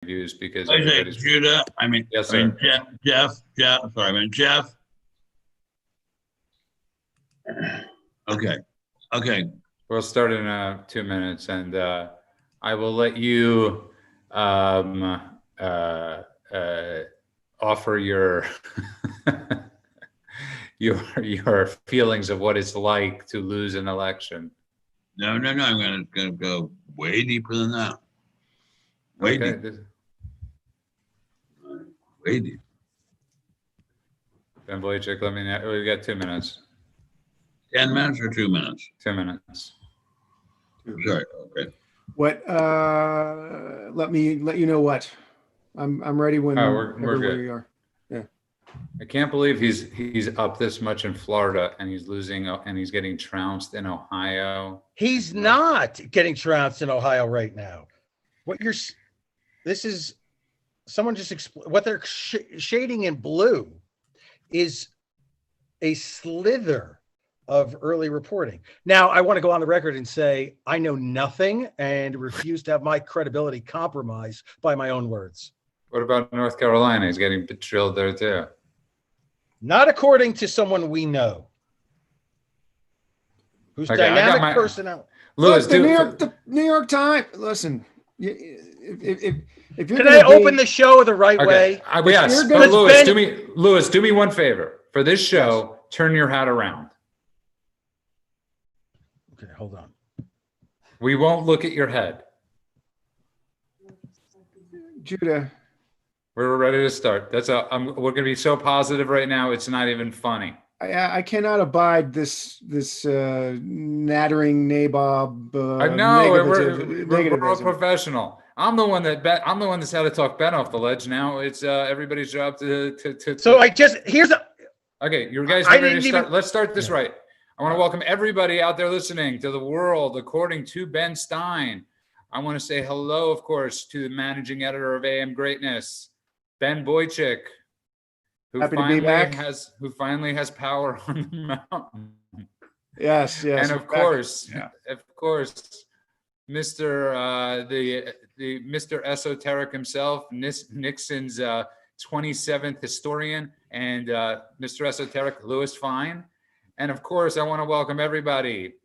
views because I say everybody's. Judah. Yes, sir. Jeff. Sorry, Jeff. Okay. We'll start in 2 minutes, and I will let you offer your your feelings of what it's like to lose an election. No. I'm gonna go way deeper than that. Way deep. Way deep. Ben Boychuk, let me know. We've got 2 minutes. 10 minutes or 2 minutes? 2 minutes. Sorry. Okay. What? Let you know what. I'm ready when we're good. you are. Yeah. I can't believe he's up this much in Florida and he's losing and he's getting trounced in Ohio. He's not getting trounced in Ohio right now. This is someone just what they're shading in blue is a slither of early reporting. Now, I want to go on the record and say I know nothing and refuse to have my credibility compromised by my own words. What about North Carolina? He's getting drilled there too. Not according to someone we know. Who's dynamic personality. Louis, the New York Times. Listen, if you're can I open the show the right way? Yes, Louis, do me one favor. For this show, turn your hat around. Okay, hold on. We won't look at your head. Judah. We're ready to start. We're going to be so positive right now. It's not even funny. I cannot abide this nattering nabob. I know we're all professional. I'm the one that's had to talk Ben off the ledge. Now it's everybody's job to. So here's a. Okay, you guys ready to start? Let's start this right. I want to welcome everybody out there listening to The World According to Ben Stein. I want to say hello, of course, to the managing editor of AM Greatness, Ben Boychuk, who finally has power on the mountain. Yes. And of course, Mr. the Mr. Esoteric himself, Nixon's 27th historian, and Mr. Esoteric, Louis Fine. And of course, I want to welcome everybody.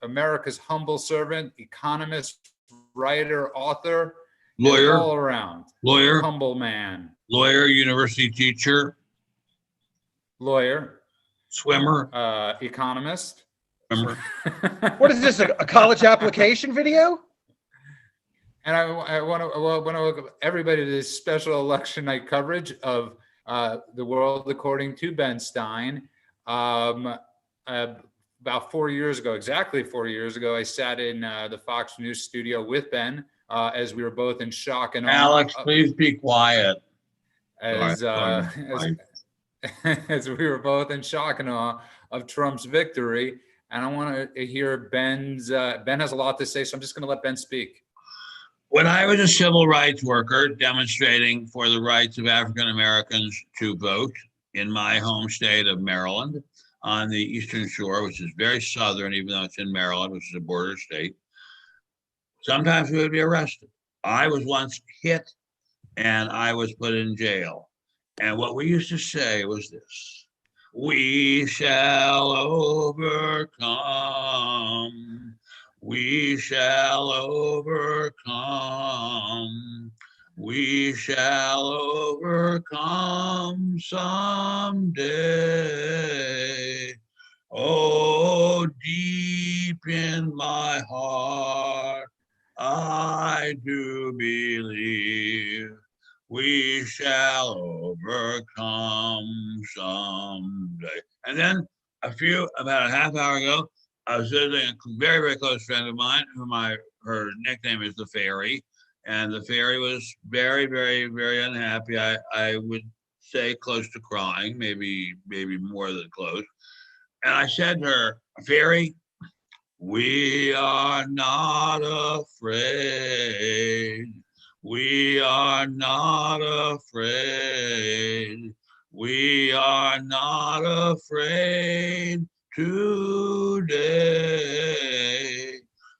America's humble servant, economist, writer, author, lawyer, all around, humble man, lawyer, university teacher, lawyer, swimmer, economist. Swimmer. What is this? A college application video? And I want to welcome everybody to this special election night coverage of The World According to Ben Stein. About 4 years ago, exactly 4 years ago, I sat in the Fox News studio with Ben as we were both in shock and awe. Alex, please be quiet. As we were both in shock and awe of Trump's victory. And I want to hear Ben has a lot to say, so I'm just going to let Ben speak. When I was a civil rights worker demonstrating for the rights of African Americans to vote in my home state of Maryland, on the Eastern Shore, which is very southern, even though it's in Maryland, which is a border state, sometimes we would be arrested. I was once hit and I was put in jail. And what we used to say was this: we shall overcome. We shall overcome. We shall overcome someday. Oh, deep in my heart, I do believe we shall overcome someday. And then about a half hour ago, I was visiting a very, very close friend of mine, her nickname is the Fairy. And the Fairy was very, very, very unhappy. I would say close to crying, maybe more than close. And I said to her, Fairy, we are not afraid. We are not afraid. We are not afraid today.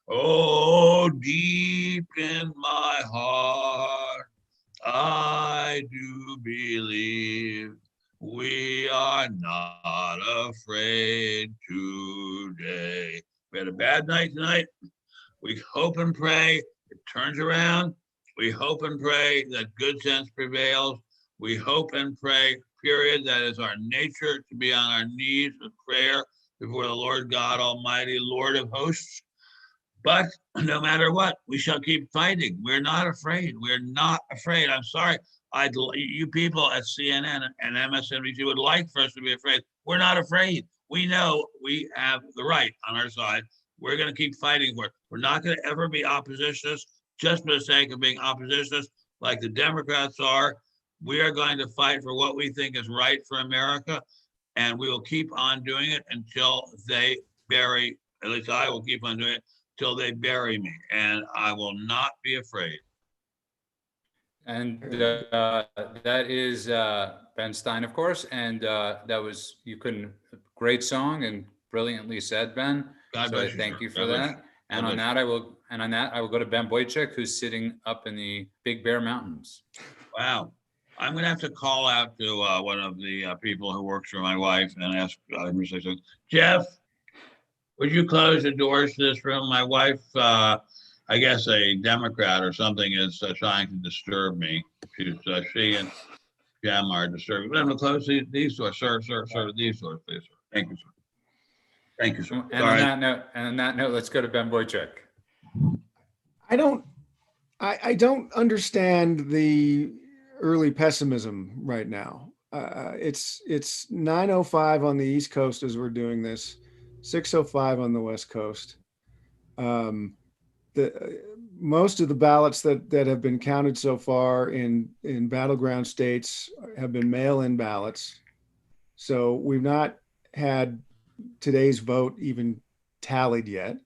Oh, deep in my heart, I do believe we are not afraid today. We had a bad night tonight. We hope and pray it turns around. We hope and pray that good sense prevails. We hope and pray, period, that is our nature, to be on our knees with prayer before the Lord God Almighty, Lord of hosts. But no matter what, we shall keep fighting. We're not afraid. We're not afraid. I'm sorry. You people at CNN and MSNBC would like for us to be afraid. We're not afraid. We know we have the right on our side. We're going to keep fighting for it. We're not going to ever be oppositionists just for the sake of being oppositionists like the Democrats are. We are going to fight for what we think is right for America, and we will keep on doing it until they bury, at least I will keep on doing it till they bury me, and I will not be afraid. And that is Ben Stein, of course, and that was great song and brilliantly said, Ben. God so bless I thank you for God that. And on that, I will go to Ben Boychuk, who's sitting up in the Big Bear Mountains. Wow. I'm going to have to call out to one of the people who works for my wife and ask him to say something. Jeff, would you close the doors to this room? My wife, I guess a Democrat or something, is trying to disturb me. She and Jim are disturbing. Let me close these doors, sir, these doors, please, sir. Thank you, sir. Thank you, sir. And on that note, let's go to Ben Boychuk. I don't understand the early pessimism right now. It's 9:05 on the East Coast as we're doing this, 6:05 on the West Coast. Most of the ballots that have been counted so far in battleground states have been mail-in ballots. So we've not had today's vote even tallied yet.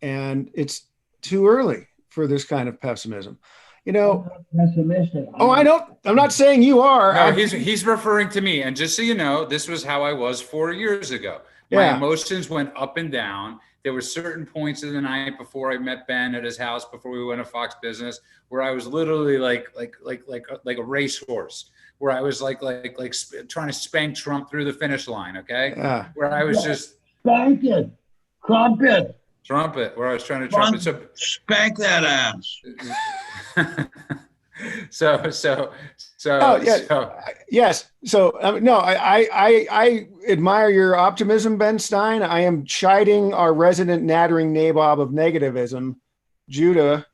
And it's too early for this kind of pessimism. You know, pessimistic. I'm not saying you are. No, he's referring to me. And just so you know, this was how I was 4 years ago. Yeah. My emotions went up and down. There were certain points of the night before I met Ben at his house, before we went to Fox Business, where I was literally like a racehorse, where I was like trying to spank Trump through the finish line. Okay. Yeah. Where I was just Spank it, trumpet, where I was trying to trumpet. So spank that ass. Yes. So no, I admire your optimism, Ben Stein. I am chiding our resident nattering nabob of negativism, Judah,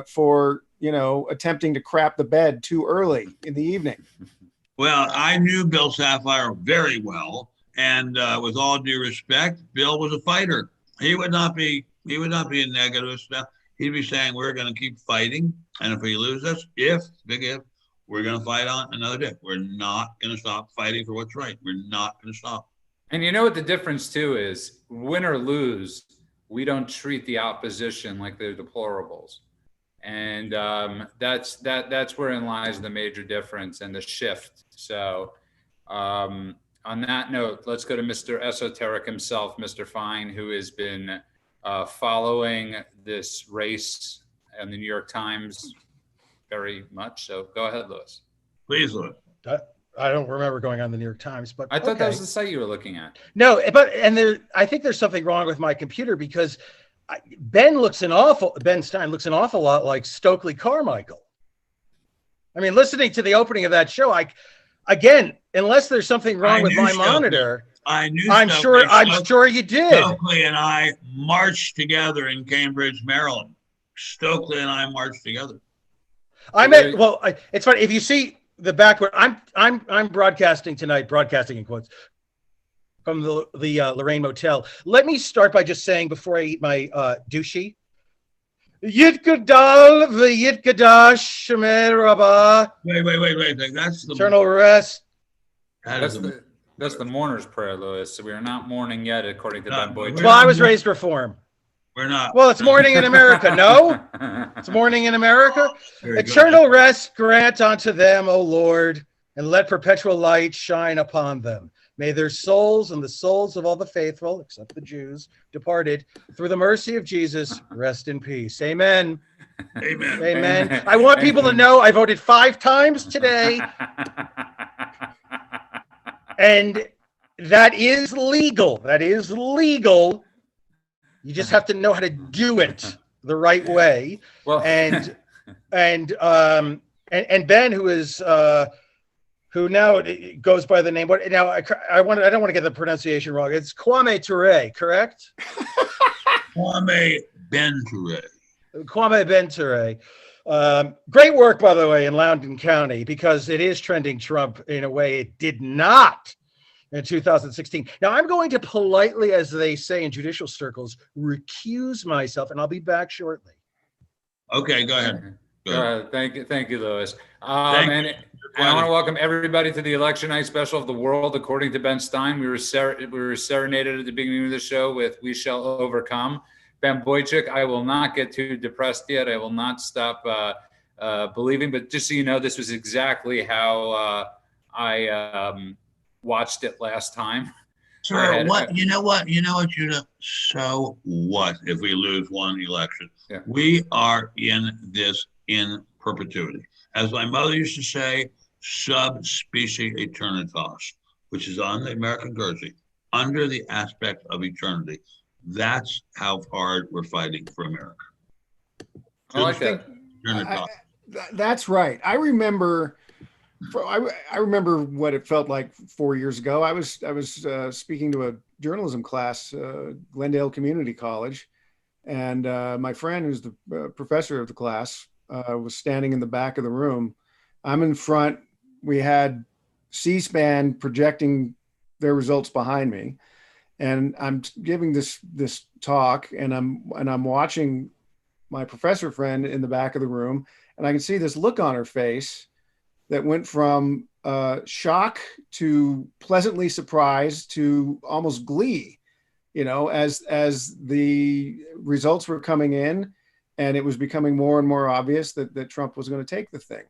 for attempting to crap the bed too early in the evening. Well, I knew Bill Sapphire very well, and with all due respect, Bill was a fighter. He would not be a negative stuff. He'd be saying we're going to keep fighting, and if we lose this, big if, we're going to fight on another day. We're not going to stop fighting for what's right. We're not going to stop. And you know what the difference too is? Win or lose, we don't treat the opposition like they're deplorables, and that's wherein lies the major difference and the shift. So, on that note, let's go to Mr. Esoteric himself, Mr. Fine, who has been following this race in the New York Times very much. So go ahead, Louis. Please, Louis. I don't remember going on the New York Times, but I thought that was the site you were looking at. No, I think there's something wrong with my computer because Ben Stein looks an awful lot like Stokely Carmichael. I mean, listening to the opening of that show, again, unless there's something wrong with my monitor, I'm sure you did. Stokely and I marched together in Cambridge, Maryland. Stokely and I marched together. It's funny if you see the backward. I'm broadcasting tonight, broadcasting in quotes, from the Lorraine Motel. Let me start by just saying before I eat my douchey, Yitkadal v'yitkadash shemer rabba. Wait. That's the eternal rest. That's the mourner's prayer, Louis. So we are not mourning yet, according to Ben Boyd. Well, I was raised Reform. We're not. Well, it's morning in America. No, it's morning in America. Eternal rest grant unto them, O Lord, and let perpetual light shine upon them. May their souls and the souls of all the faithful, except the Jews, departed through the mercy of Jesus, rest in peace. Amen. Amen. Amen. I want people to know I voted 5 times today, and that is legal. That is legal. You just have to know how to do it the right way. Well, And Ben, who now goes by the name. What now? I don't want to get the pronunciation wrong. It's Kwame Ture, correct? Kwame Benture. Kwame Benture. Great work, by the way, in Loudoun County, because it is trending Trump in a way it did not in 2016. Now, I'm going to politely, as they say in judicial circles, recuse myself, and I'll be back shortly. Okay, go ahead. Thank you, Louis. And I want to welcome everybody to the election night special of The World According to Ben Stein. We were serenaded at the beginning of the show with "We Shall Overcome." Ben Boychuk, I will not get too depressed yet. I will not stop believing. But just so you know, this was exactly how I watched it last time. Sir, you know what, Judah? So what if we lose one election? Yeah. We are in this in perpetuity. As my mother used to say, subspecie aeternitas, which is on the American jersey, under the aspect of eternity. That's how hard we're fighting for America. I like that. That's right. I remember what it felt like 4 years ago. I was speaking to a journalism class, Glendale Community College, and my friend, who's the professor of the class, was standing in the back of the room. I'm in front. We had C-SPAN projecting their results behind me, and I'm giving this talk, and I'm watching my professor friend in the back of the room, and I can see this look on her face that went from shock to pleasantly surprised to almost glee, as the results were coming in, and it was becoming more and more obvious that Trump was going to take the thing.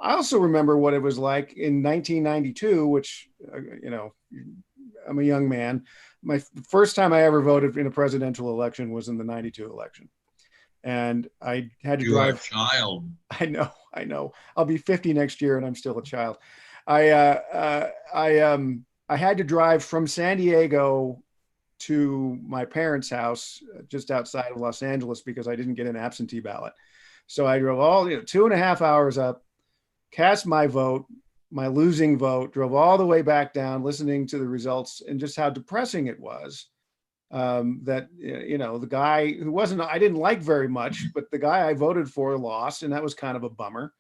I also remember what it was like in 1992, which, I'm a young man. My first time I ever voted in a presidential election was in the 92 election. And I had to drive. You're a child. I know. I'll be 50 next year and I'm still a child. I had to drive from San Diego to my parents' house just outside of Los Angeles because I didn't get an absentee ballot. So I drove all 2.5 hours up, cast my vote, my losing vote, drove all the way back down, listening to the results and just how depressing it was. That, the guy who I didn't like very much, but the guy I voted for lost, and that was kind of a bummer.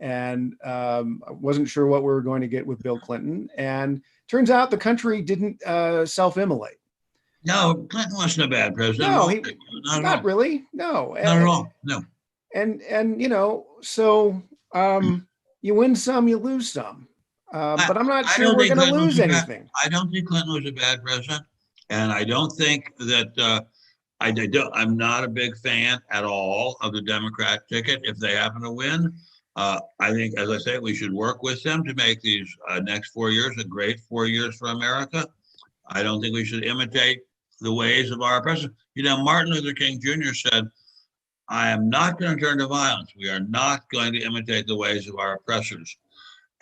And I wasn't sure what we were going to get with Bill Clinton. And turns out the country didn't self-immolate. No, Clinton wasn't a bad president. No, not really. No, not at all. No. And so you win some, you lose some. But I'm not sure we're going to lose anything. I don't think Clinton was a bad president. And I don't think that I'm not a big fan at all of the Democrat ticket if they happen to win. I think, as I say, we should work with them to make these next 4 years a great 4 years for America. I don't think we should imitate the ways of our oppressors. Martin Luther King Jr. said, I am not going to turn to violence. We are not going to imitate the ways of our oppressors.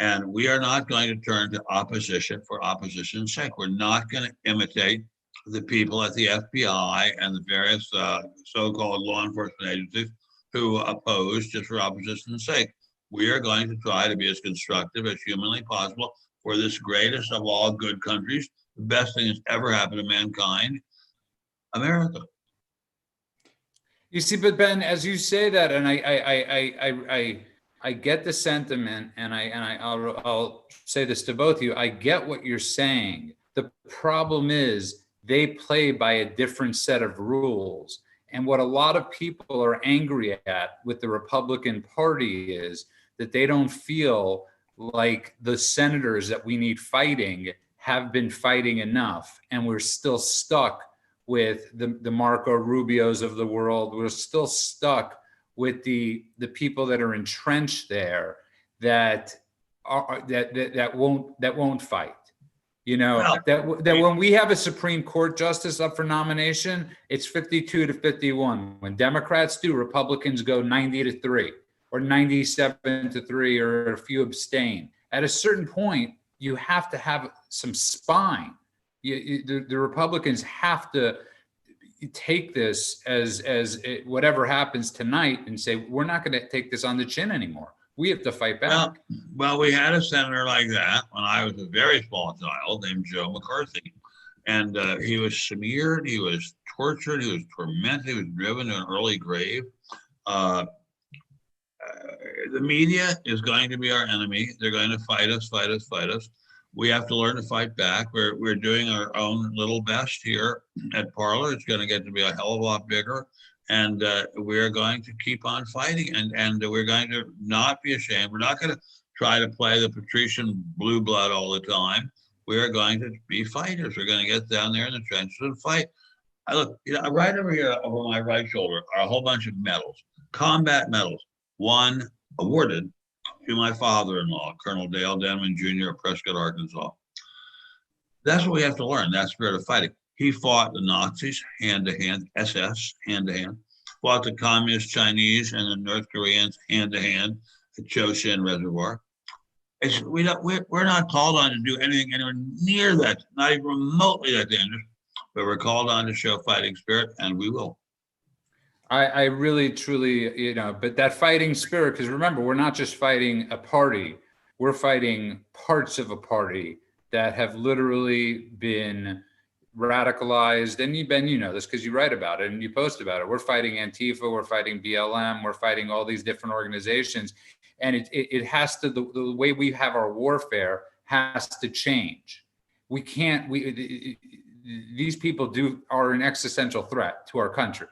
And we are not going to turn to opposition for opposition's sake. We're not going to imitate the people at the FBI and the various so-called law enforcement agencies who oppose just for opposition's sake. We are going to try to be as constructive as humanly possible for this greatest of all good countries, the best thing that's ever happened to mankind, America. You see, but Ben, as you say that, and I get the sentiment, and I'll say this to both of you. I get what you're saying. The problem is they play by a different set of rules. And what a lot of people are angry at with the Republican Party is that they don't feel like the senators that we need fighting have been fighting enough. And we're still stuck with the Marco Rubios of the world. We're still stuck with the people that are entrenched there that won't fight. that when we have a Supreme Court justice up for nomination, it's 52-51. When Democrats do, Republicans go 90-3 or 97-3, or a few abstain. At a certain point, you have to have some spine. The Republicans have to take this as whatever happens tonight and say, we're not going to take this on the chin anymore. We have to fight back. Well, we had a senator like that when I was a very small child named Joe McCarthy. And he was smeared, he was tortured, he was tormented, he was driven to an early grave. The media is going to be our enemy. They're going to fight us. We have to learn to fight back. We're doing our own little best here at Parler. It's going to get to be a hell of a lot bigger. And we're going to keep on fighting, and we're going to not be ashamed. We're not going to try to play the patrician blue blood all the time. We're going to be fighters. We're going to get down there in the trenches and fight. Look, right over here over my right shoulder are a whole bunch of medals, combat medals. One awarded to my father-in-law, Colonel Dale Denman Jr. of Prescott, Arkansas. That's what we have to learn, that spirit of fighting. He fought the Nazis hand-to-hand, SS hand-to-hand, fought the Communist Chinese and the North Koreans hand-to-hand at Choshin Reservoir. We're not called on to do anything anywhere near that, not even remotely that dangerous, but we're called on to show fighting spirit, and we will. I really, truly, but that fighting spirit, because remember, we're not just fighting a party, we're fighting parts of a party that have literally been radicalized. And Ben, this because you write about it and you post about it. We're fighting Antifa, we're fighting BLM, we're fighting all these different organizations. And it has to, the way we have our warfare has to change. We can't, these people are an existential threat to our country.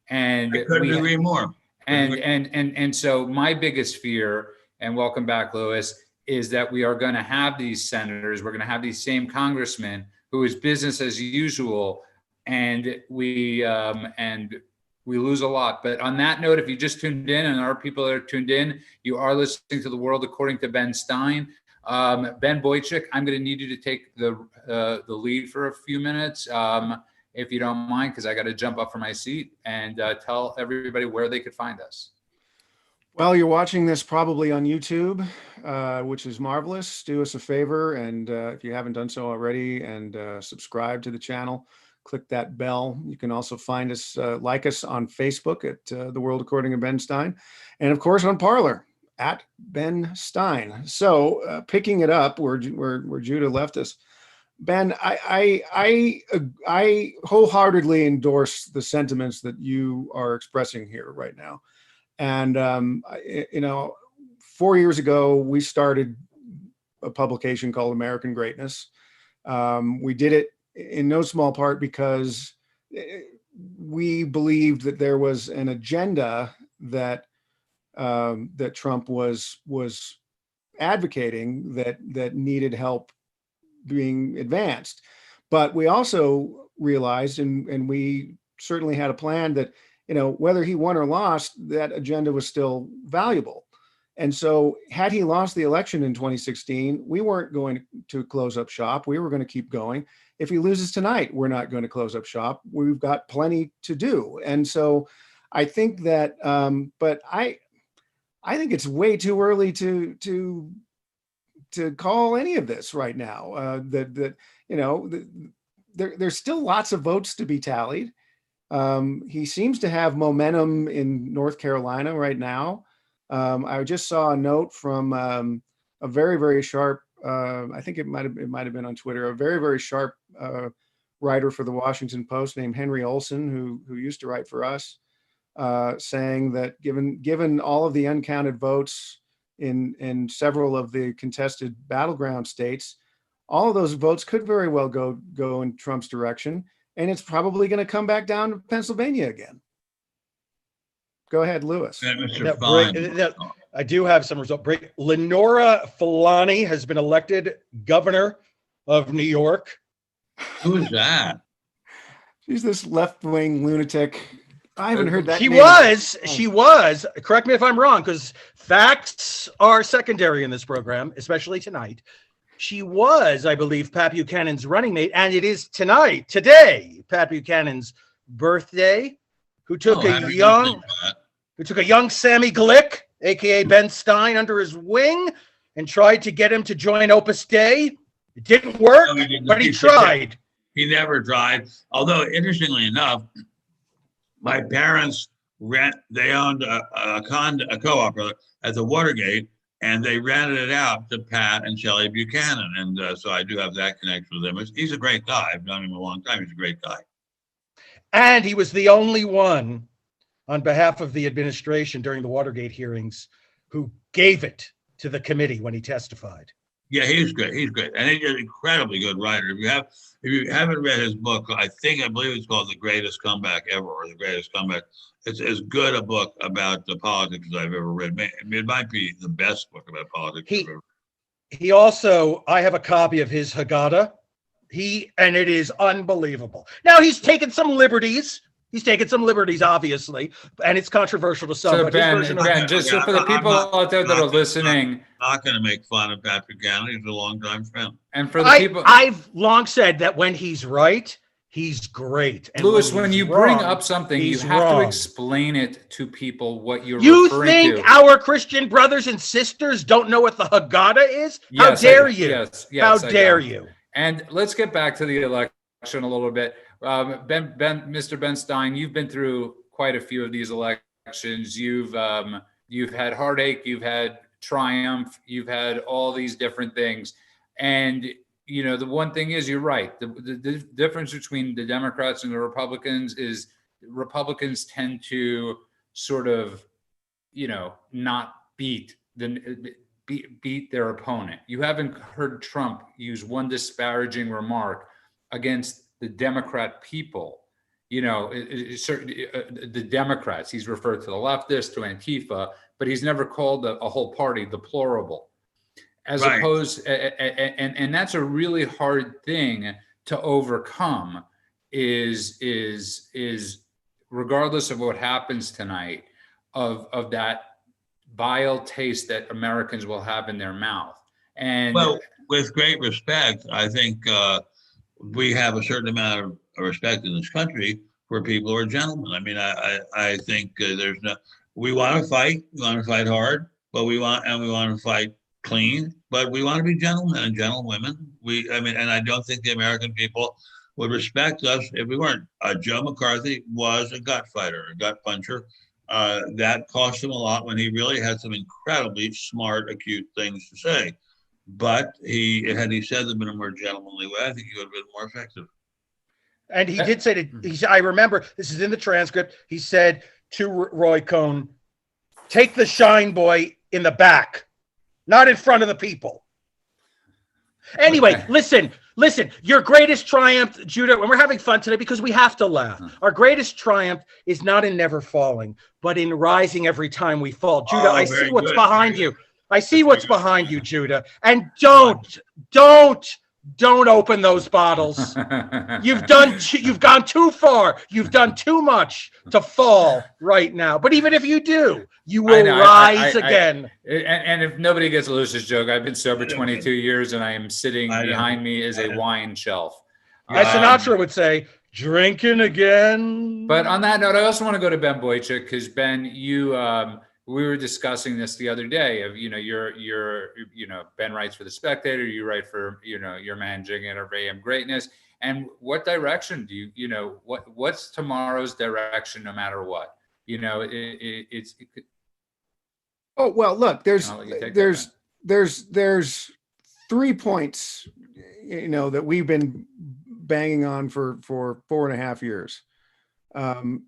And I couldn't agree more. And so my biggest fear, and welcome back, Louis, is that we are going to have these senators, we're going to have these same congressmen who is business as usual, and we lose a lot. But on that note, if you just tuned in, and our people that are tuned in, you are listening to The World According to Ben Stein. Ben Boychuk, I'm going to need you to take the lead for a few minutes. If you don't mind, because I got to jump up from my seat, and tell everybody where they could find us. Well, you're watching this probably on YouTube, which is marvelous. Do us a favor, and if you haven't done so already, and subscribe to the channel, click that bell. You can also find us, like us on Facebook at The World According to Ben Stein, and of course on Parler at Ben Stein. So picking it up where Judah left us, Ben, I wholeheartedly endorse the sentiments that you are expressing here right now. And, 4 years ago, we started a publication called American Greatness. We did it in no small part because we believed that there was an agenda that Trump was advocating that needed help being advanced. But we also realized, and we certainly had a plan that, whether he won or lost, that agenda was still valuable. And so had he lost the election in 2016, we weren't going to close up shop. We were going to keep going. If he loses tonight, we're not going to close up shop. We've got plenty to do. And so I think that, but I think it's way too early to call any of this right now. There's still lots of votes to be tallied. He seems to have momentum in North Carolina right now. I just saw a note from a very, very sharp, I think it might have been on Twitter, a very, very sharp writer for the Washington Post named Henry Olson, who used to write for us, saying that given all of the uncounted votes in several of the contested battleground states, all of those votes could very well go in Trump's direction, and it's probably going to come back down to Pennsylvania again. Go ahead, Louis. I do have some result break. Lenora Fulani has been elected governor of New York. Who is that? She's this left-wing lunatic. I haven't heard that. She was. Correct me if I'm wrong, because facts are secondary in this program, especially tonight. She was, I believe, Pat Buchanan's running mate, and it is today, Pat Buchanan's birthday. Who took a young Sammy Glick, aka Ben Stein, under his wing and tried to get him to join Opus Dei. It didn't work, but he tried. He never tried. Although, interestingly enough, my parents they owned a co-op at the Watergate, and they rented it out to Pat and Shelley Buchanan. And so I do have that connection with him. He's a great guy. I've known him a long time. He's a great guy. And he was the only one on behalf of the administration during the Watergate hearings who gave it to the committee when he testified. Yeah, he's great. He's great. And he's an incredibly good writer. If you haven't read his book, I believe it's called The Greatest Comeback Ever, or The Greatest Comeback. It's as good a book about the politics as I've ever read. It might be the best book about politics I've ever read. He also, I have a copy of his Haggadah. And it is unbelievable. Now he's taken some liberties. Obviously, and it's controversial to some. So Ben, just for the people out there that are listening, I'm not going to make fun of Pat Buchanan. He's a longtime friend. And for the people, I've long said that when he's right, he's great. And Louis, when you bring up something, you have to explain it to people what you're referring to. You think our Christian brothers and sisters don't know what the Haggadah is? How dare you? Yes, how dare you? And let's get back to the election a little bit. Mr. Ben Stein, you've been through quite a few of these elections. You've had heartache, you've had triumph, you've had all these different things. And the one thing is, you're right. The difference between the Democrats and the Republicans is Republicans tend to sort of, not beat their opponent. You haven't heard Trump use one disparaging remark against the Democrat people, the Democrats. He's referred to the leftists, to Antifa, but he's never called a whole party deplorable. As opposed, and that's a really hard thing to overcome. Is regardless of what happens tonight, of that vile taste that Americans will have in their mouth. And well, with great respect, I think. We have a certain amount of respect in this country for people who are gentlemen. I mean, I think we want to fight hard, but we want to fight clean, but we want to be gentlemen and gentlewomen. And I don't think the American people would respect us if we weren't. Joe McCarthy was a gut fighter, a gut puncher. That cost him a lot when he really had some incredibly smart, acute things to say. But had he said them in a more gentlemanly way, I think he would have been more effective. And he did say I remember, this is in the transcript, he said to Roy Cohn, take the shine boy in the back, not in front of the people. Anyway, listen, your greatest triumph, Judah, and we're having fun today because we have to laugh. Our greatest triumph is not in never falling, but in rising every time we fall. Judah, I see what's behind you. I see what's behind you, Judah. And don't open those bottles. You've gone too far. You've done too much to fall right now. But even if you do, you will rise again. And if nobody gets Lewis's joke, I've been sober 22 years, and I am sitting behind me is a wine shelf. As Sinatra would say, drinking again. But on that note, I also want to go to Ben Boychuk, because Ben, we were discussing this the other day of, you're Ben writes for The Spectator, you write for, you're managing it of AM Greatness. And what direction do what's tomorrow's direction, no matter what? Oh, well, look, there's 3 points, that we've been banging on for 4.5 years.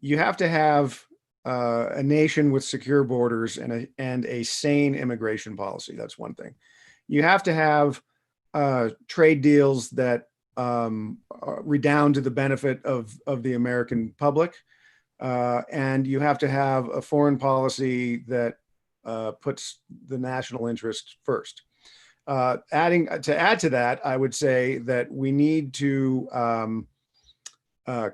You have to have a nation with secure borders and a sane immigration policy. That's one thing. You have to have trade deals that redound to the benefit of the American public, and you have to have a foreign policy that puts the national interest first. Add to that, I would say that we need to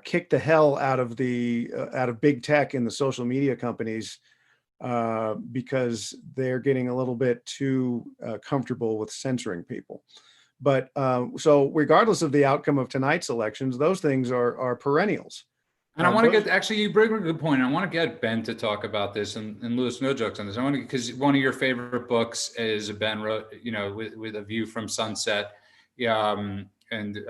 kick the hell out of big tech and the social media companies, because they're getting a little bit too comfortable with censoring people. But so regardless of the outcome of tonight's elections, those things are perennials. And I want to get, actually, you bring a good point. I want to get Ben to talk about this, and Louis, no jokes on this. I want to, because one of your favorite books is Ben wrote, with a view from Sunset, and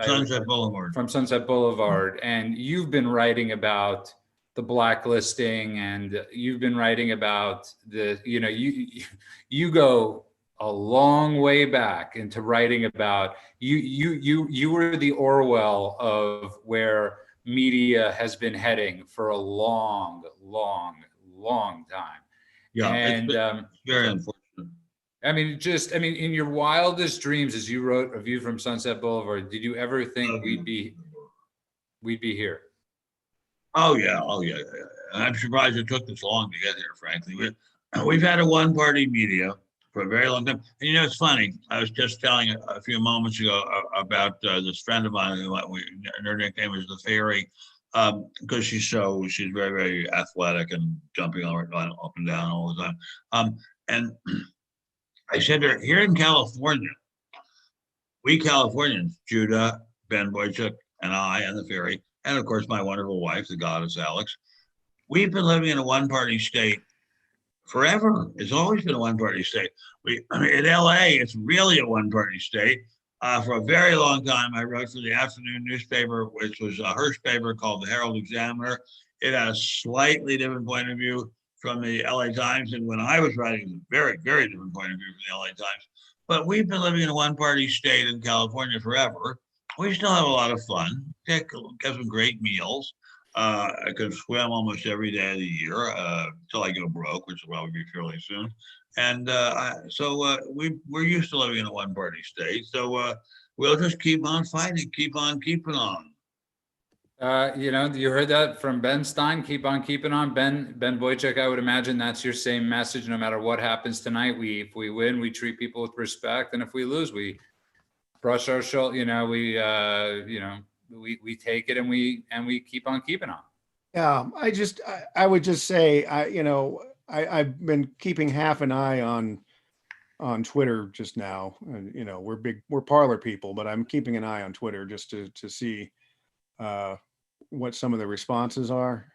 Sunset Boulevard. From Sunset Boulevard. And you've been writing about the blacklisting, and you've been writing about you go a long way back into writing about you were the Orwell of where media has been heading for a long time. Yeah, and very unfortunate. I mean, in your wildest dreams, as you wrote A View from Sunset Boulevard, did you ever think we'd be here? Oh yeah. I'm surprised it took this long to get here, frankly. We've had a one-party media for a very long time. And it's funny, I was just telling a few moments ago about this friend of mine who her nickname was the Fairy, because she's very, very athletic and jumping up and down all the time. And I said to her, here in California, we Californians, Judah, Ben Boychuk, and I, and the Fairy, and of course my wonderful wife, the goddess Alex, we've been living in a one-party state forever. It's always been a one-party state. In LA, it's really a one-party state. For a very long time, I wrote for the afternoon newspaper, which was a Hearst paper called the Herald Examiner. It had a slightly different point of view from the LA Times. And when I was writing, it was a very, very different point of view from the LA Times. But we've been living in a one-party state in California forever. We still have a lot of fun, get some great meals. I could swim almost every day of the year until I go broke, which will probably be fairly soon. And so we're used to living in a one-party state. So we'll just keep on fighting, keep on keeping on. You heard that from Ben Stein. Keep on keeping on. Ben Boychuk, I would imagine that's your same message. No matter what happens tonight, if we win, we treat people with respect, and if we lose, we brush our shoulder. We take it and we keep on keeping on. Yeah, I would just say, I've been keeping half an eye on Twitter just now. We're parlor people, but I'm keeping an eye on Twitter just to see what some of the responses are.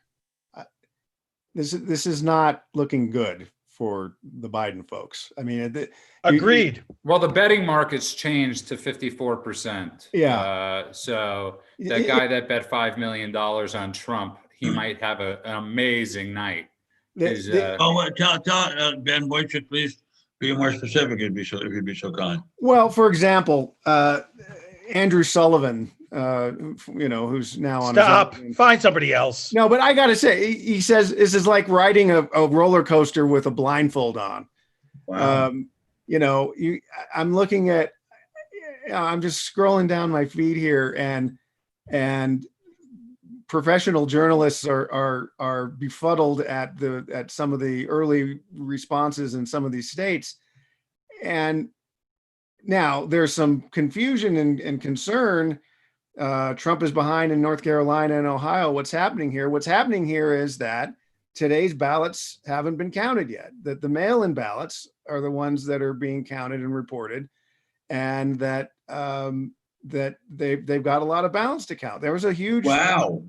This is not looking good for the Biden folks. I mean, agreed. Well, the betting market's changed to 54%. Yeah. So that guy that bet $5 million on Trump, he might have an amazing night. Tell Ben Boychuk, please be more specific. If you'd be so kind. Well, for example, Andrew Sullivan, who's now on. Stop. Find somebody else. No, but I gotta say, he says this is like riding a roller coaster with a blindfold on. Wow. I'm looking at. I'm just scrolling down my feed here, and professional journalists are befuddled at some of the early responses in some of these states, and now there's some confusion and concern. Trump is behind in North Carolina and Ohio. What's happening here? What's happening here is that today's ballots haven't been counted yet. That the mail-in ballots are the ones that are being counted and reported, and that they've got a lot of ballots to count. There was a huge wow.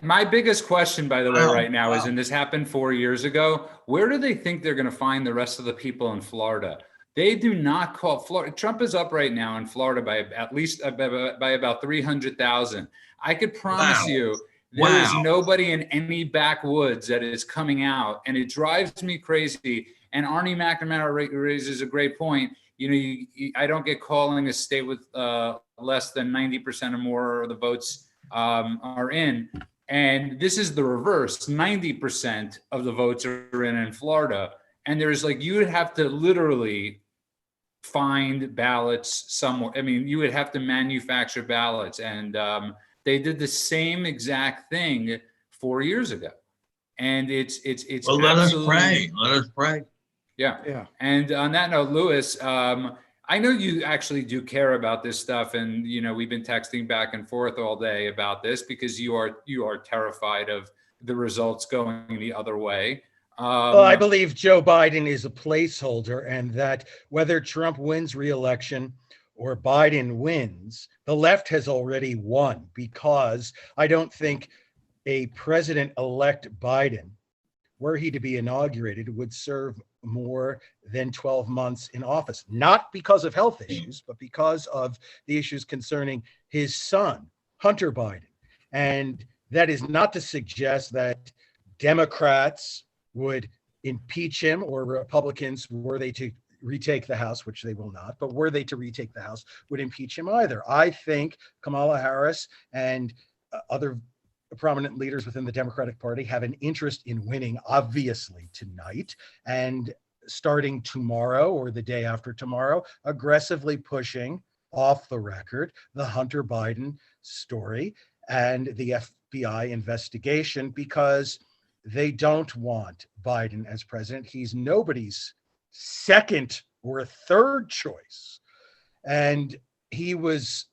My biggest question, by the way, right now is, and this happened 4 years ago, where do they think they're going to find the rest of the people in Florida? They do not call Florida. Trump is up right now in Florida by at least by about 300,000. I could promise you there is nobody in any backwoods that is coming out, and it drives me crazy. And Arnie McNamara raises a great point. I don't get calling a state with less than 90% or more of the votes are in. And this is the reverse. 90% of the votes are in Florida. And there's you would have to literally find ballots somewhere. I mean, you would have to manufacture ballots. And they did the same exact thing 4 years ago. And it's well, let us pray. Yeah. And on that note, Louis, I know you actually do care about this stuff, and we've been texting back and forth all day about this because you are terrified of the results going the other way. Well, I believe Joe Biden is a placeholder, and that whether Trump wins re-election or Biden wins, the left has already won, because I don't think a president-elect Biden, were he to be inaugurated, would serve more than 12 months in office, not because of health issues, but because of the issues concerning his son, Hunter Biden. And that is not to suggest that Democrats would impeach him, or Republicans, were they to retake the House, which they will not, but were they to retake the House, would impeach him either. I think Kamala Harris and other prominent leaders within the Democratic Party have an interest in winning, obviously, tonight, and starting tomorrow or the day after tomorrow, aggressively pushing off the record the Hunter Biden story and the FBI investigation, because they don't want Biden as president. He's nobody's second or third choice. And he was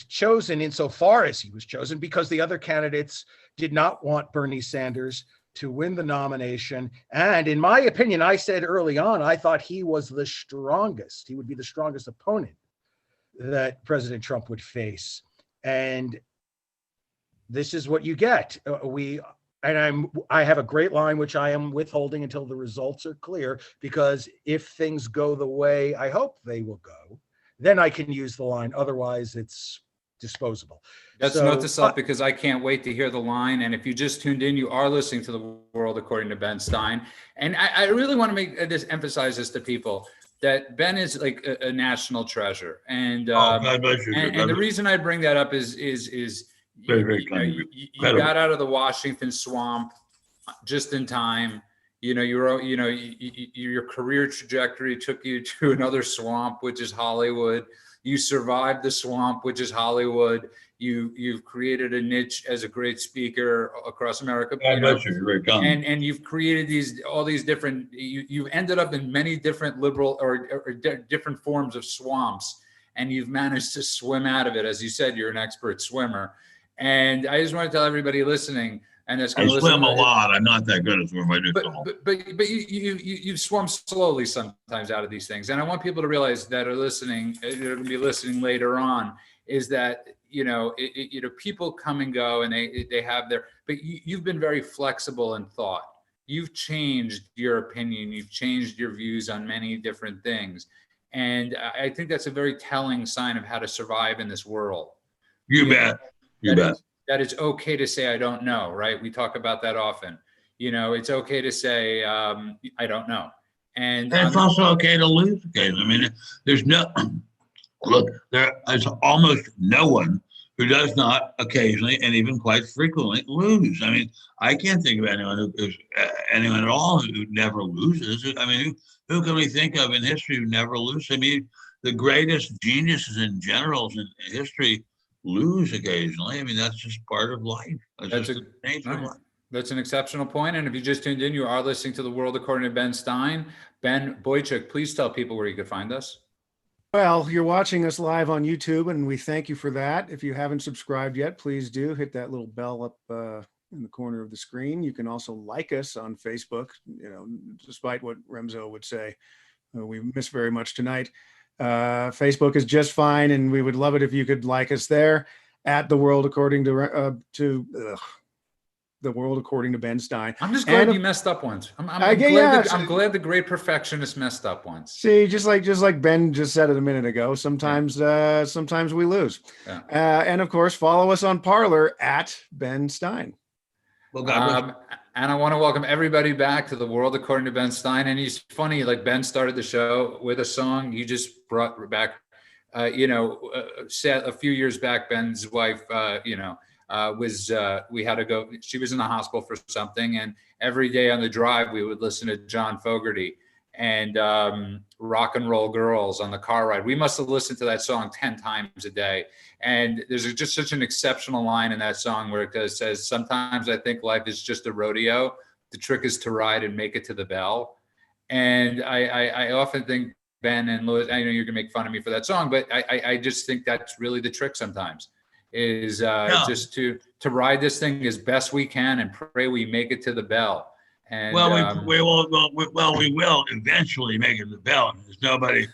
chosen insofar as he was chosen because the other candidates did not want Bernie Sanders to win the nomination. And in my opinion, I said early on, I thought he was the strongest. He would be the strongest opponent that President Trump would face. And this is what you get. I have a great line, which I am withholding until the results are clear, because if things go the way I hope they will go, then I can use the line. Otherwise, it's disposable. Let's note this up, because I can't wait to hear the line. And if you just tuned in, you are listening to The World According to Ben Stein. And I really want to emphasize this to people, that Ben is like a national treasure. And the reason I bring that up is you got out of the Washington swamp just in time. Your career trajectory took you to another swamp, which is Hollywood. You survived the swamp, which is Hollywood. You've created a niche as a great speaker across America. And you've created all these different. You've ended up in many different liberal or different forms of swamps, and you've managed to swim out of it. As you said, you're an expert swimmer. And I just want to tell everybody listening, and it's going to swim a lot. I'm not that good at swimming. But you swum slowly sometimes out of these things. And I want people to realize that are listening, they're going to be listening later on, is that people come and go, and they have their. But you've been very flexible in thought. You've changed your opinion. You've changed your views on many different things, and I think that's a very telling sign of how to survive in this world. You bet. That it's okay to say, I don't know, right? We talk about that often. It's okay to say, I don't know. And it's also okay to lose occasionally. I mean, there's there's almost no one who does not occasionally and even quite frequently lose. I mean, I can't think of anyone anyone at all who never loses. I mean, who can we think of in history who never loses? I mean, the greatest geniuses and generals in history lose occasionally. I mean, that's just part of life. That's an exceptional point. And if you just tuned in, you are listening to The World According to Ben Stein. Ben Boychuk, please tell people where you could find us. Well, you're watching us live on YouTube, and we thank you for that. If you haven't subscribed yet, please do hit that little bell up in the corner of the screen. You can also like us on Facebook. Despite what Remzo would say, we miss very much tonight. Facebook is just fine, and we would love it if you could like us there at The World According to The World According to Ben Stein. I'm just glad you messed up once. I'm glad the great perfectionist messed up once. See, just like Ben just said it a minute ago, sometimes we lose. Yeah. And of course, follow us on Parler at Ben Stein. Well, God and I want to welcome everybody back to The World According to Ben Stein. And he's funny, like Ben started the show with a song. You just brought back, a few years back, Ben's wife, we had to go, she was in the hospital for something. And every day on the drive, we would listen to John Fogerty and Rock and Roll Girls on the car ride. We must have listened to that song 10 times a day. And there's just such an exceptional line in that song where it says, sometimes I think life is just a rodeo. The trick is to ride and make it to the bell. And I often think, Ben and Louis, I know you're gonna make fun of me for that song, but I just think that's really the trick sometimes is just to ride this thing as best we can and pray we make it to the bell. And we will eventually make it to the bell. There's nobody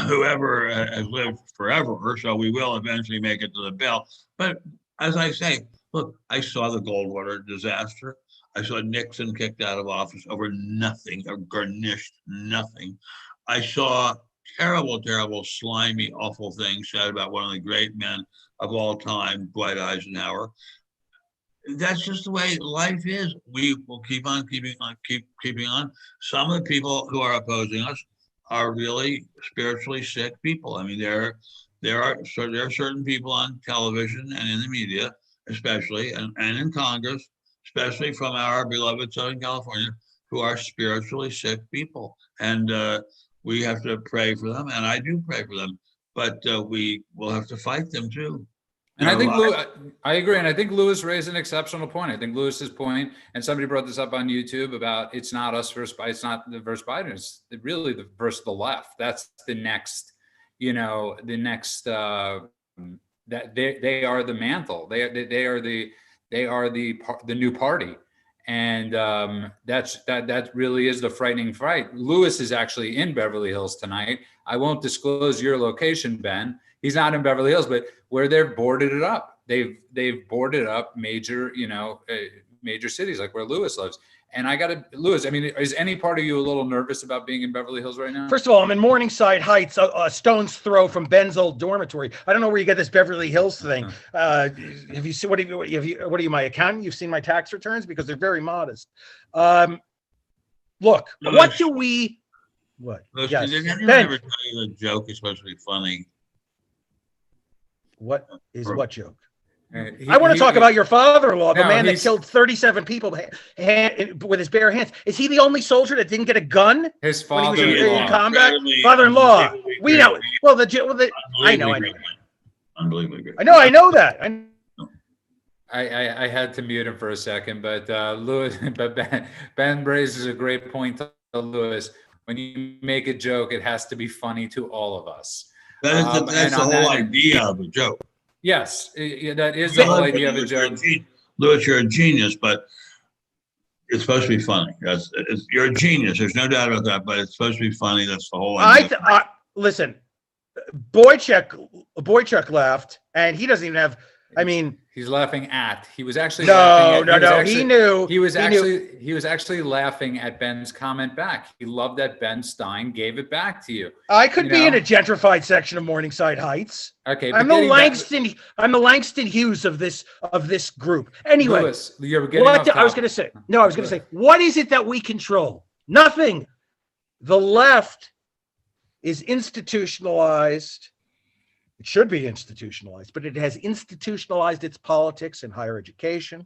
whoever has lived forever, so we will eventually make it to the bell. But as I say, look, I saw the Goldwater disaster. I saw Nixon kicked out of office over nothing, or garnished nothing. I saw terrible, terrible, slimy, awful things said about one of the great men of all time, Dwight Eisenhower. That's just the way life is. We will keep on keeping on. Some of the people who are opposing us are really spiritually sick people. I mean, there are certain people on television and in the media, especially, and in Congress, especially from our beloved Southern California, who are spiritually sick people. And we have to pray for them, and I do pray for them, but we will have to fight them too. And I think I agree. And I think Lewis raised an exceptional point. I think Lewis's point, and somebody brought this up on YouTube about it's not us versus Biden. It's not the versus Biden. It's really the versus the left. That's the next, that they are the mantle. They are the new party. And that really is the frightening fight. Lewis is actually in Beverly Hills tonight. I won't disclose your location, Ben. He's not in Beverly Hills, but where they've boarded it up. They've boarded up major cities like where Lewis lives. And Lewis, I mean, is any part of you a little nervous about being in Beverly Hills right now? First of all, I'm in Morningside Heights, a stone's throw from Ben's old dormitory. I don't know where you get this Beverly Hills thing. Have you seen what are you, my accountant? You've seen my tax returns because they're very modest. Look, what do we? What? Look, Yes. did anyone Ben, ever tell you the joke is supposed to be funny? what is what joke? He- I want to talk about your father-in-law, the No, man that he's- killed 37 people with his bare hands. Is he the only soldier that didn't get a gun his when he was father-in-law. in combat? Incredibly- Father-in-law. unbelievably We great know. man. Well, I know. Unbelievably great. I know that. I had to mute him for a second, but Ben raises a great point to Lewis. When you make a joke, it has to be funny to all of us. That's And the on whole that- idea of a joke. Yes, that is the whole idea of a joke. Lewis, you're a genius, but it's supposed to be funny. You're a genius. There's no doubt about that, but it's supposed to be funny. That's the whole idea. Listen, Boychuk left, and he doesn't even have. I mean, He's laughing at. He was actually no. laughing He knew. He was actually laughing at Ben's comment back. He loved that Ben Stein gave it back to you. I could be in a gentrified section of Morningside Heights. Okay, I'm the Langston Hughes of this group. Anyway, Lewis, you're getting off topic. I was going to say, what is it that we control? Nothing. The left is institutionalized. It should be institutionalized, but it has institutionalized its politics in higher education.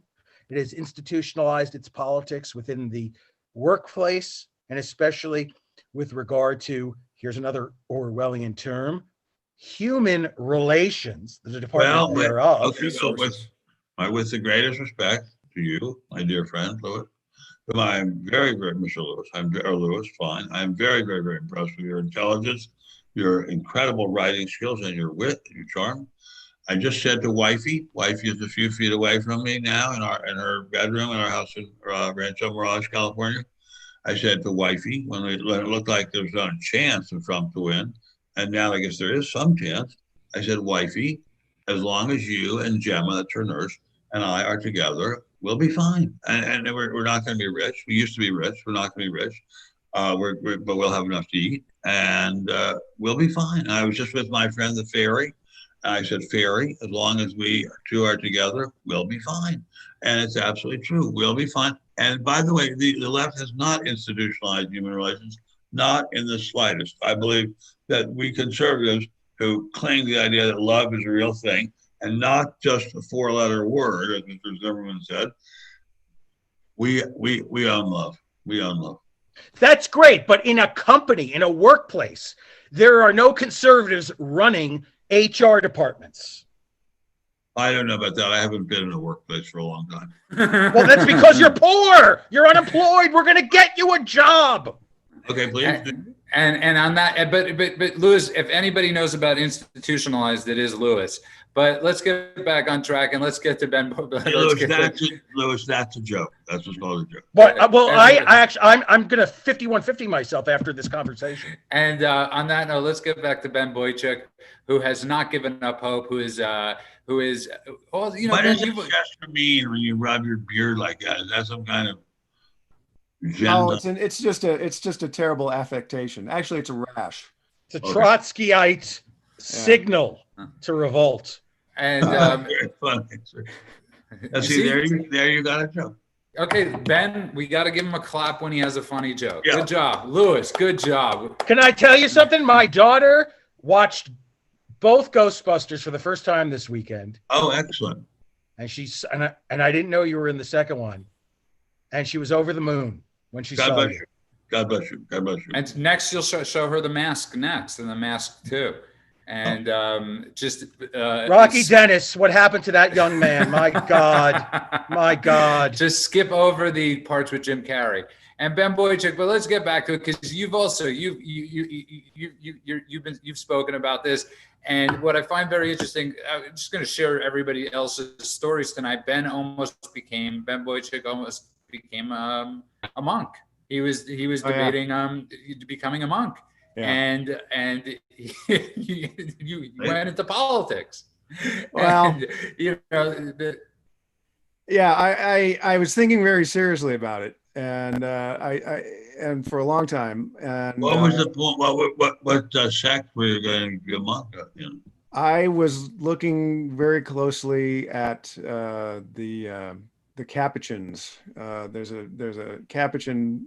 It has institutionalized its politics within the workplace, and especially with regard to, here's another Orwellian term, human relations, the department thereof. Okay, so with the greatest respect to you, my dear friend, Lewis, whom I'm very, very, Mr. Lewis, Lewis, fine. I'm very, very, very impressed with your intelligence, your incredible writing skills, and your wit, your charm. I just said to Wifey is a few feet away from me now in her bedroom in our house in Rancho Mirage, California. I said to Wifey, when it looked like there was no chance of Trump to win, and now I guess there is some chance, I said, Wifey, as long as you and Gemma, that's her nurse, and I are together, we'll be fine. And we're not going to be rich. We used to be rich. We're not going to be rich. But we'll have enough to eat, and we'll be fine. And I was just with my friend, the Fairy. And I said, Fairy, as long as we two are together, we'll be fine. And it's absolutely true. We'll be fine. And by the way, the left has not institutionalized human relations, not in the slightest. I believe that we conservatives who cling to the idea that love is a real thing and not just a four-letter word, as Mr. Zimmerman said, we own love. We own love. That's great, but in a company, in a workplace, there are no conservatives running HR departments. I don't know about that. I haven't been in a workplace for a long time. Well, that's because you're poor. You're unemployed. We're going to get you a job. Okay, please. And on that, but Lewis, if anybody knows about institutionalized, it is Lewis. But let's get back on track and let's get to Ben. Lewis, that's a joke. That's what's called a joke. Well, I actually, I'm gonna 5150 myself after this conversation. And on that note, let's get back to Ben Boychuk, who has not given up hope. Who is well, you know. What does it gesture mean when you rub your beard like that? Is that some kind of agenda? Oh, it's just a terrible affectation. Actually, it's a rash. It's a Trotskyite signal to revolt. And very funny. See, there you got a joke. Okay, Ben, we got to give him a clap when he has a funny joke. Yeah. Good job, Lewis. Good job. Can I tell you something? My daughter watched both Ghostbusters for the first time this weekend. Oh, excellent. And I didn't know you were in the second one. And she was over the moon when she saw you. God bless you. God bless you. And next, you'll show her the Mask next, and the Mask 2. And Rocky Dennis, what happened to that young man? My God. Just skip over the parts with Jim Carrey and Ben Boychuk. But let's get back to it, because you've spoken about this. And what I find very interesting, I'm just going to share everybody else's stories tonight. Ben Boychuk almost became a monk. He was debating becoming a monk. Yeah. And you went into politics. Well, and, I was thinking very seriously about it, and and for a long time. And what was the point? What sect were you going to be a monk in? I was looking very closely at the Capuchins. There's a Capuchin.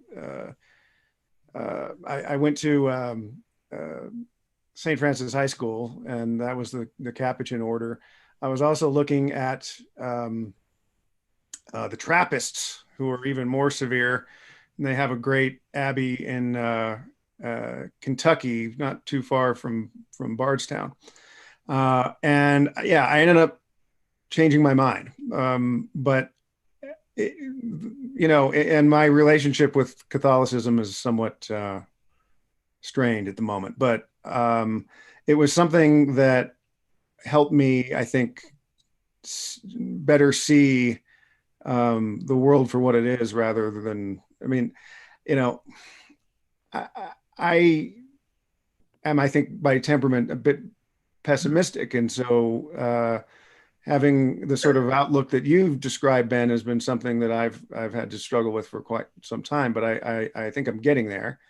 I went to St. Francis High School, and that was the Capuchin order. I was also looking at the Trappists, who are even more severe. And they have a great abbey in Kentucky, not too far from Bardstown. And I ended up changing my mind. But and my relationship with Catholicism is somewhat strained at the moment, but it was something that helped me, I think, better see the world for what it is, rather than, I am, I think, by temperament, a bit pessimistic. And so having the sort of outlook that you've described, Ben, has been something that I've had to struggle with for quite some time, but I think I'm getting there.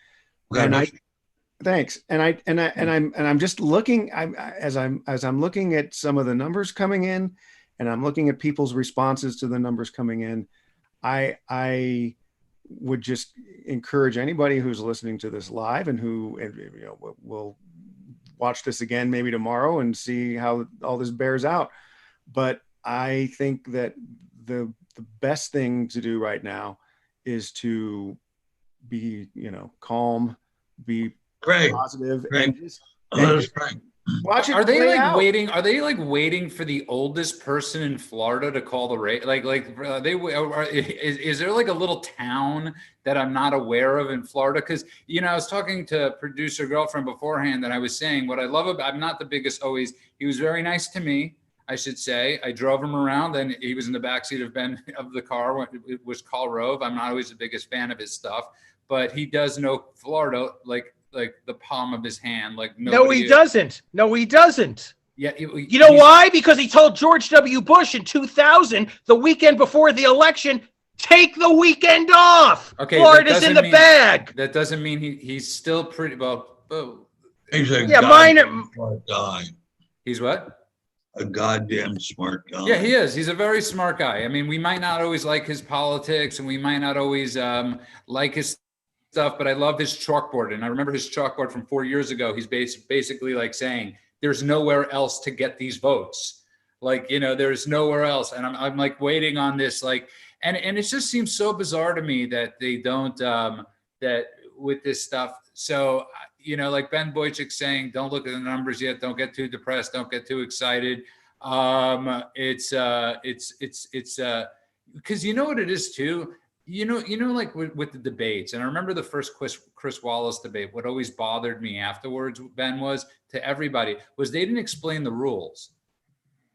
Thanks. And I'm just looking, as I'm looking at some of the numbers coming in, and I'm looking at people's responses to the numbers coming in, I would just encourage anybody who's listening to this live and who will watch this again maybe tomorrow and see how all this bears out. But I think that the best thing to do right now is to be, calm, be positive, and just watch it. Are they waiting? Are they waiting for the oldest person in Florida to call the rate? Is there a little town that I'm not aware of in Florida? Because I was talking to producer girlfriend beforehand, and I was saying what I love about. I'm not the biggest always. He was very nice to me, I should say. I drove him around, and he was in the backseat of the car when it was Call Rove. I'm not always the biggest fan of his stuff, but he does know Florida like the palm of his hand. No, he doesn't. Yeah, you know why? Because he told George W. Bush in 2000, the weekend before the election, take the weekend off. Okay, Florida's in the bag. That doesn't mean he's still pretty well. He's a smart guy. He's what? A goddamn smart guy. Yeah, he is. He's a very smart guy. I mean, we might not always like his politics, and we might not always like his stuff, but I love his chalkboard. And I remember his chalkboard from 4 years ago. He's basically saying, there's nowhere else to get these votes. There's nowhere else. And I'm waiting on this, and it just seems so bizarre to me that they don't, that with this stuff. So, Ben Boychuk saying, don't look at the numbers yet. Don't get too depressed. Don't get too excited. It's because you know what it is too? like with the debates, and I remember the first Chris Wallace debate, what always bothered me afterwards, Ben, was to everybody was they didn't explain the rules,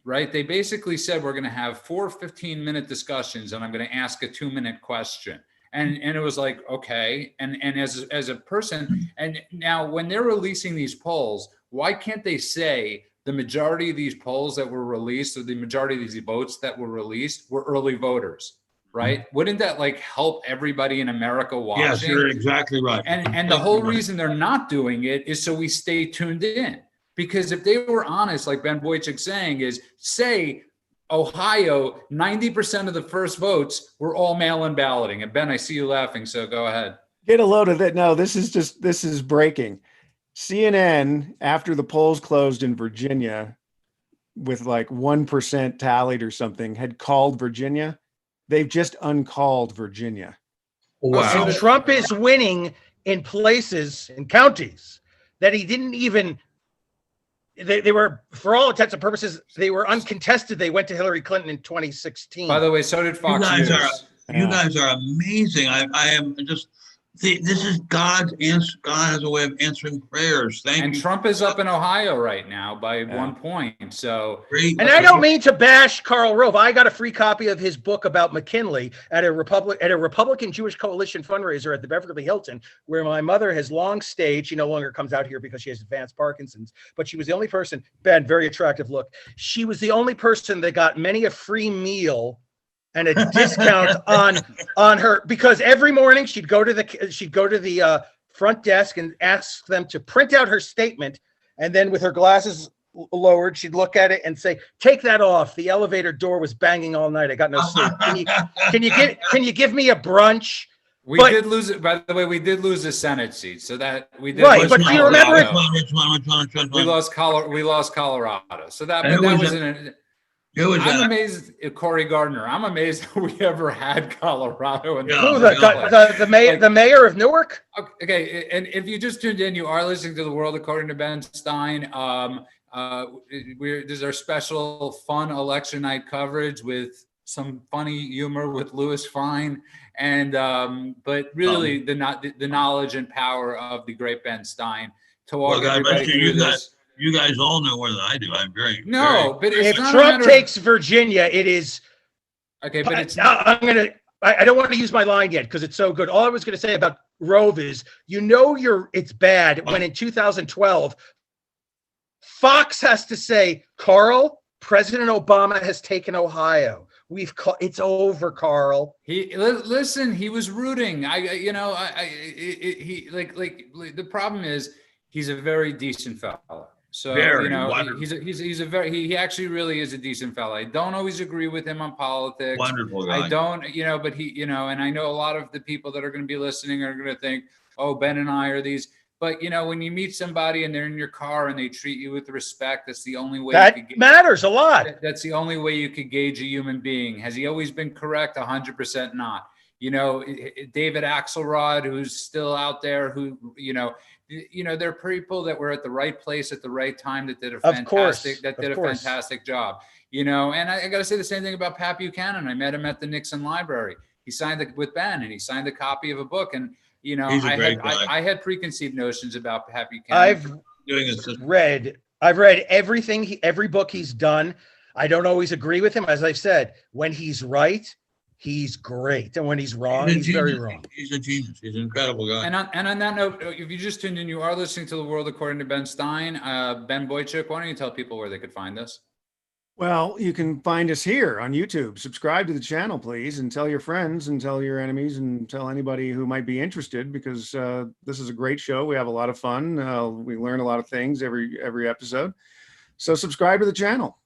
right? They basically said, we're going to have 4 15-minute discussions and I'm going to ask a 2-minute question. And it was like, okay. And as a person, and now when they're releasing these polls, why can't they say the majority of these polls that were released, or the majority of these votes that were released, were early voters, right? Wouldn't that like help everybody in America watching? Yes, you're exactly right. And the whole reason they're not doing it is so we stay tuned in. Because if they were honest, like Ben Wojcik's saying, is say Ohio, 90% of the first votes were all mail-in balloting. And Ben, I see you laughing, so go ahead. Get a load of that. No, this is breaking. CNN, after the polls closed in Virginia with like 1% tallied or something, had called Virginia. They've just uncalled Virginia. Wow. So Trump is winning in places, in counties that he didn't even, they were, for all intents and purposes, they were uncontested. They went to Hillary Clinton in 2016. By the way, so did Fox News. You guys are amazing. I am just, this is God's answer. God has a way of answering prayers. Thank you. And Trump is up in Ohio right now by 1 point. So, and I don't mean to bash Karl Rove. I got a free copy of his book about McKinley at a Republican Jewish Coalition fundraiser at the Beverly Hilton, where my mother has long stayed. She no longer comes out here because she has advanced Parkinson's, but she was the only person, Ben, very attractive look. She was the only person that got many a free meal and a discount on her, because every morning she'd go to the front desk and ask them to print out her statement, and then with her glasses lowered, she'd look at it and say, "Take that off. The elevator door was banging all night. I got no sleep. Can you give me a brunch?" We did lose it. By the way, we did lose a Senate seat, so that we did. Right, but do you remember it? We lost Colorado. So that was an. I'm amazed at Cory Gardner. I'm amazed that we ever had Colorado. And the mayor of Newark. Okay, and if you just tuned in, you are listening to The World According to Ben Stein. There's our special fun election night coverage with some funny humor with Louis Fine, and but really the knowledge and power of the great Ben Stein to walk everybody through this. You guys all know more than I do. I'm very but it's if not Trump takes Virginia, it is okay. But it's I don't want to use my line yet because it's so good. All I was going to say about Rove is, it's bad when in 2012 Fox has to say, "Carl, President Obama has taken Ohio. It's over, Carl." He was rooting. The problem is he's a very decent fellow. So he actually really is a decent fellow. I don't always agree with him on politics. Wonderful guy. I don't, but he, and I know a lot of the people that are going to be listening are going to think, oh, Ben and I are these. But when you meet somebody and they're in your car and they treat you with respect, that's the only way matters a lot. That's the only way you could gauge a human being. Has he always been correct? 100% not. David Axelrod, who's still out there, who there are people that were at the right place at the right time that did a fantastic job. And I got to say the same thing about Pat Buchanan. I met him at the Nixon Library. He signed with Ben, and he signed a copy of a book. And I had preconceived notions about Pat Buchanan. I've read every book he's done. I don't always agree with him, as I've said. When he's right, he's great, and when he's wrong, he's very wrong. He's a genius. He's an incredible guy. And on that note, if you just tuned in, you are listening to The World According to Ben Stein. Ben Wojcik, why don't you tell people where they could find us? Well, you can find us here on YouTube. Subscribe to the channel, please, and tell your friends and tell your enemies and tell anybody who might be interested, because this is a great show. We have a lot of fun. We learn a lot of things every episode. So subscribe to the channel.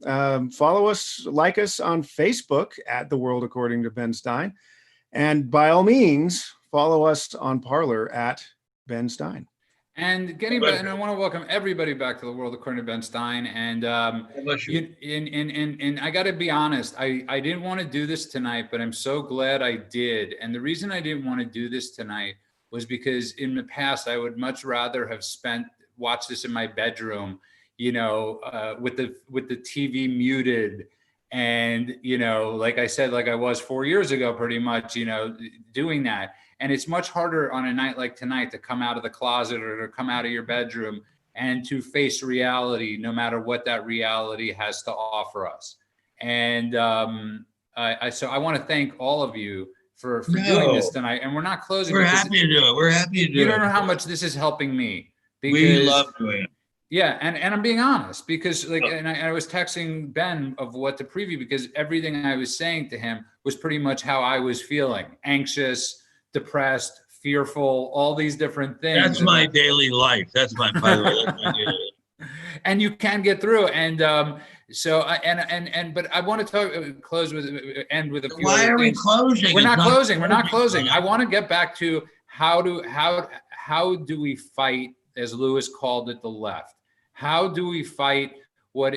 Follow us, like us on Facebook at The World According to Ben Stein. And by all means, follow us on Parler at Ben Stein. And I want to welcome everybody back to The World According to Ben Stein. And and I got to be honest, I didn't want to do this tonight, but I'm so glad I did. And the reason I didn't want to do this tonight was because in the past I would much rather have watched this in my bedroom, with the TV muted And, you know, like I said, like I was 4 years ago, pretty much, you know, doing that. And it's much harder on a night like tonight to come out of the closet or to come out of your bedroom and to face reality, no matter what that reality has to offer us. And so I want to thank all of you for doing this tonight. And we're not closing. We're happy to do it. We're happy to do it. You don't know how much this is helping me. We love doing it. Yeah, and I'm being honest, because like, and I was texting Ben of what to preview, because everything I was saying to him was pretty much how I was feeling: anxious, depressed, fearful, all these different things. That's my daily life. That's my, by the way, that's my daily life. And you can get through. And but I want to close with, end with a few. Why are we closing? We're not closing. We're not closing. I want to get back to how do we fight, as Lewis called it, the left. How do we fight what?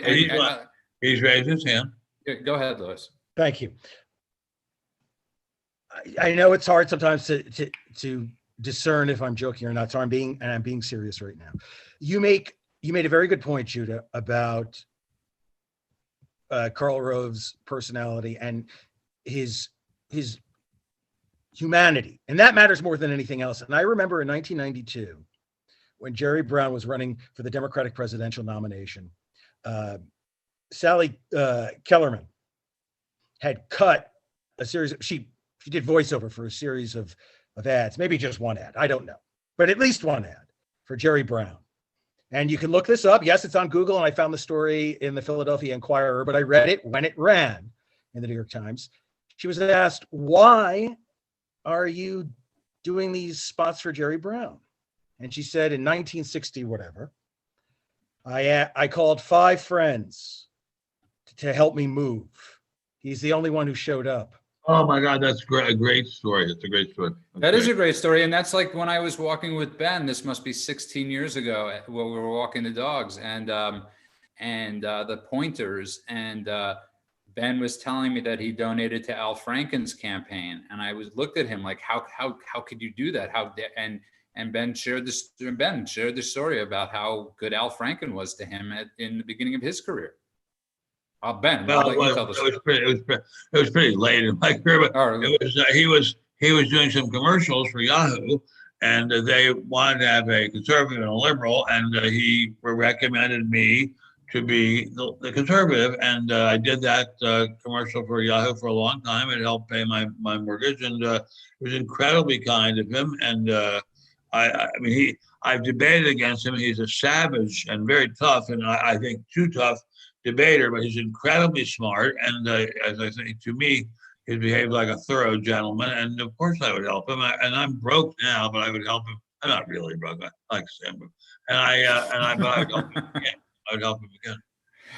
He's raised his hand. Go ahead, Lewis. Thank you. I know it's hard sometimes to discern if I'm joking or not, so I'm being serious right now. You made a very good point, Judah, about Karl Rove's personality and his humanity, and that matters more than anything else. And I remember in 1992. When Jerry Brown was running for the Democratic presidential nomination, Sally Kellerman had cut a series of, she did voiceover for a series of ads, maybe just one ad, I don't know, but at least one ad for Jerry Brown. And you can look this up. Yes, it's on Google, and I found the story in the Philadelphia Inquirer, but I read it when it ran in the New York Times. She was asked, why are you doing these spots for Jerry Brown? And she said, in 1960, whatever, I called 5 friends to help me move. He's the only one who showed up. Oh my God, that's a great story. That's a great story. That is a great story. And that's like when I was walking with Ben, this must be 16 years ago, when we were walking the dogs and the pointers. And Ben was telling me that he donated to Al Franken's campaign. And I looked at him like, how could you do that? And Ben shared the story about how good Al Franken was to him in the beginning of his career. Ben, well, it was pretty late in my career, but he was doing some commercials for Yahoo, and they wanted to have a conservative and a liberal, and he recommended me to be the conservative, and I did that commercial for Yahoo for a long time. It helped pay my mortgage, and it was incredibly kind of him. And I mean, I've debated against him. He's a savage and very tough, and I think too tough debater, but he's incredibly smart. And as I say, to me, he behaved like a thorough gentleman. And of course, I would help him. And I'm broke now, but I would help him. I'm not really broke. I like to say, but I would help him again. I would help him again.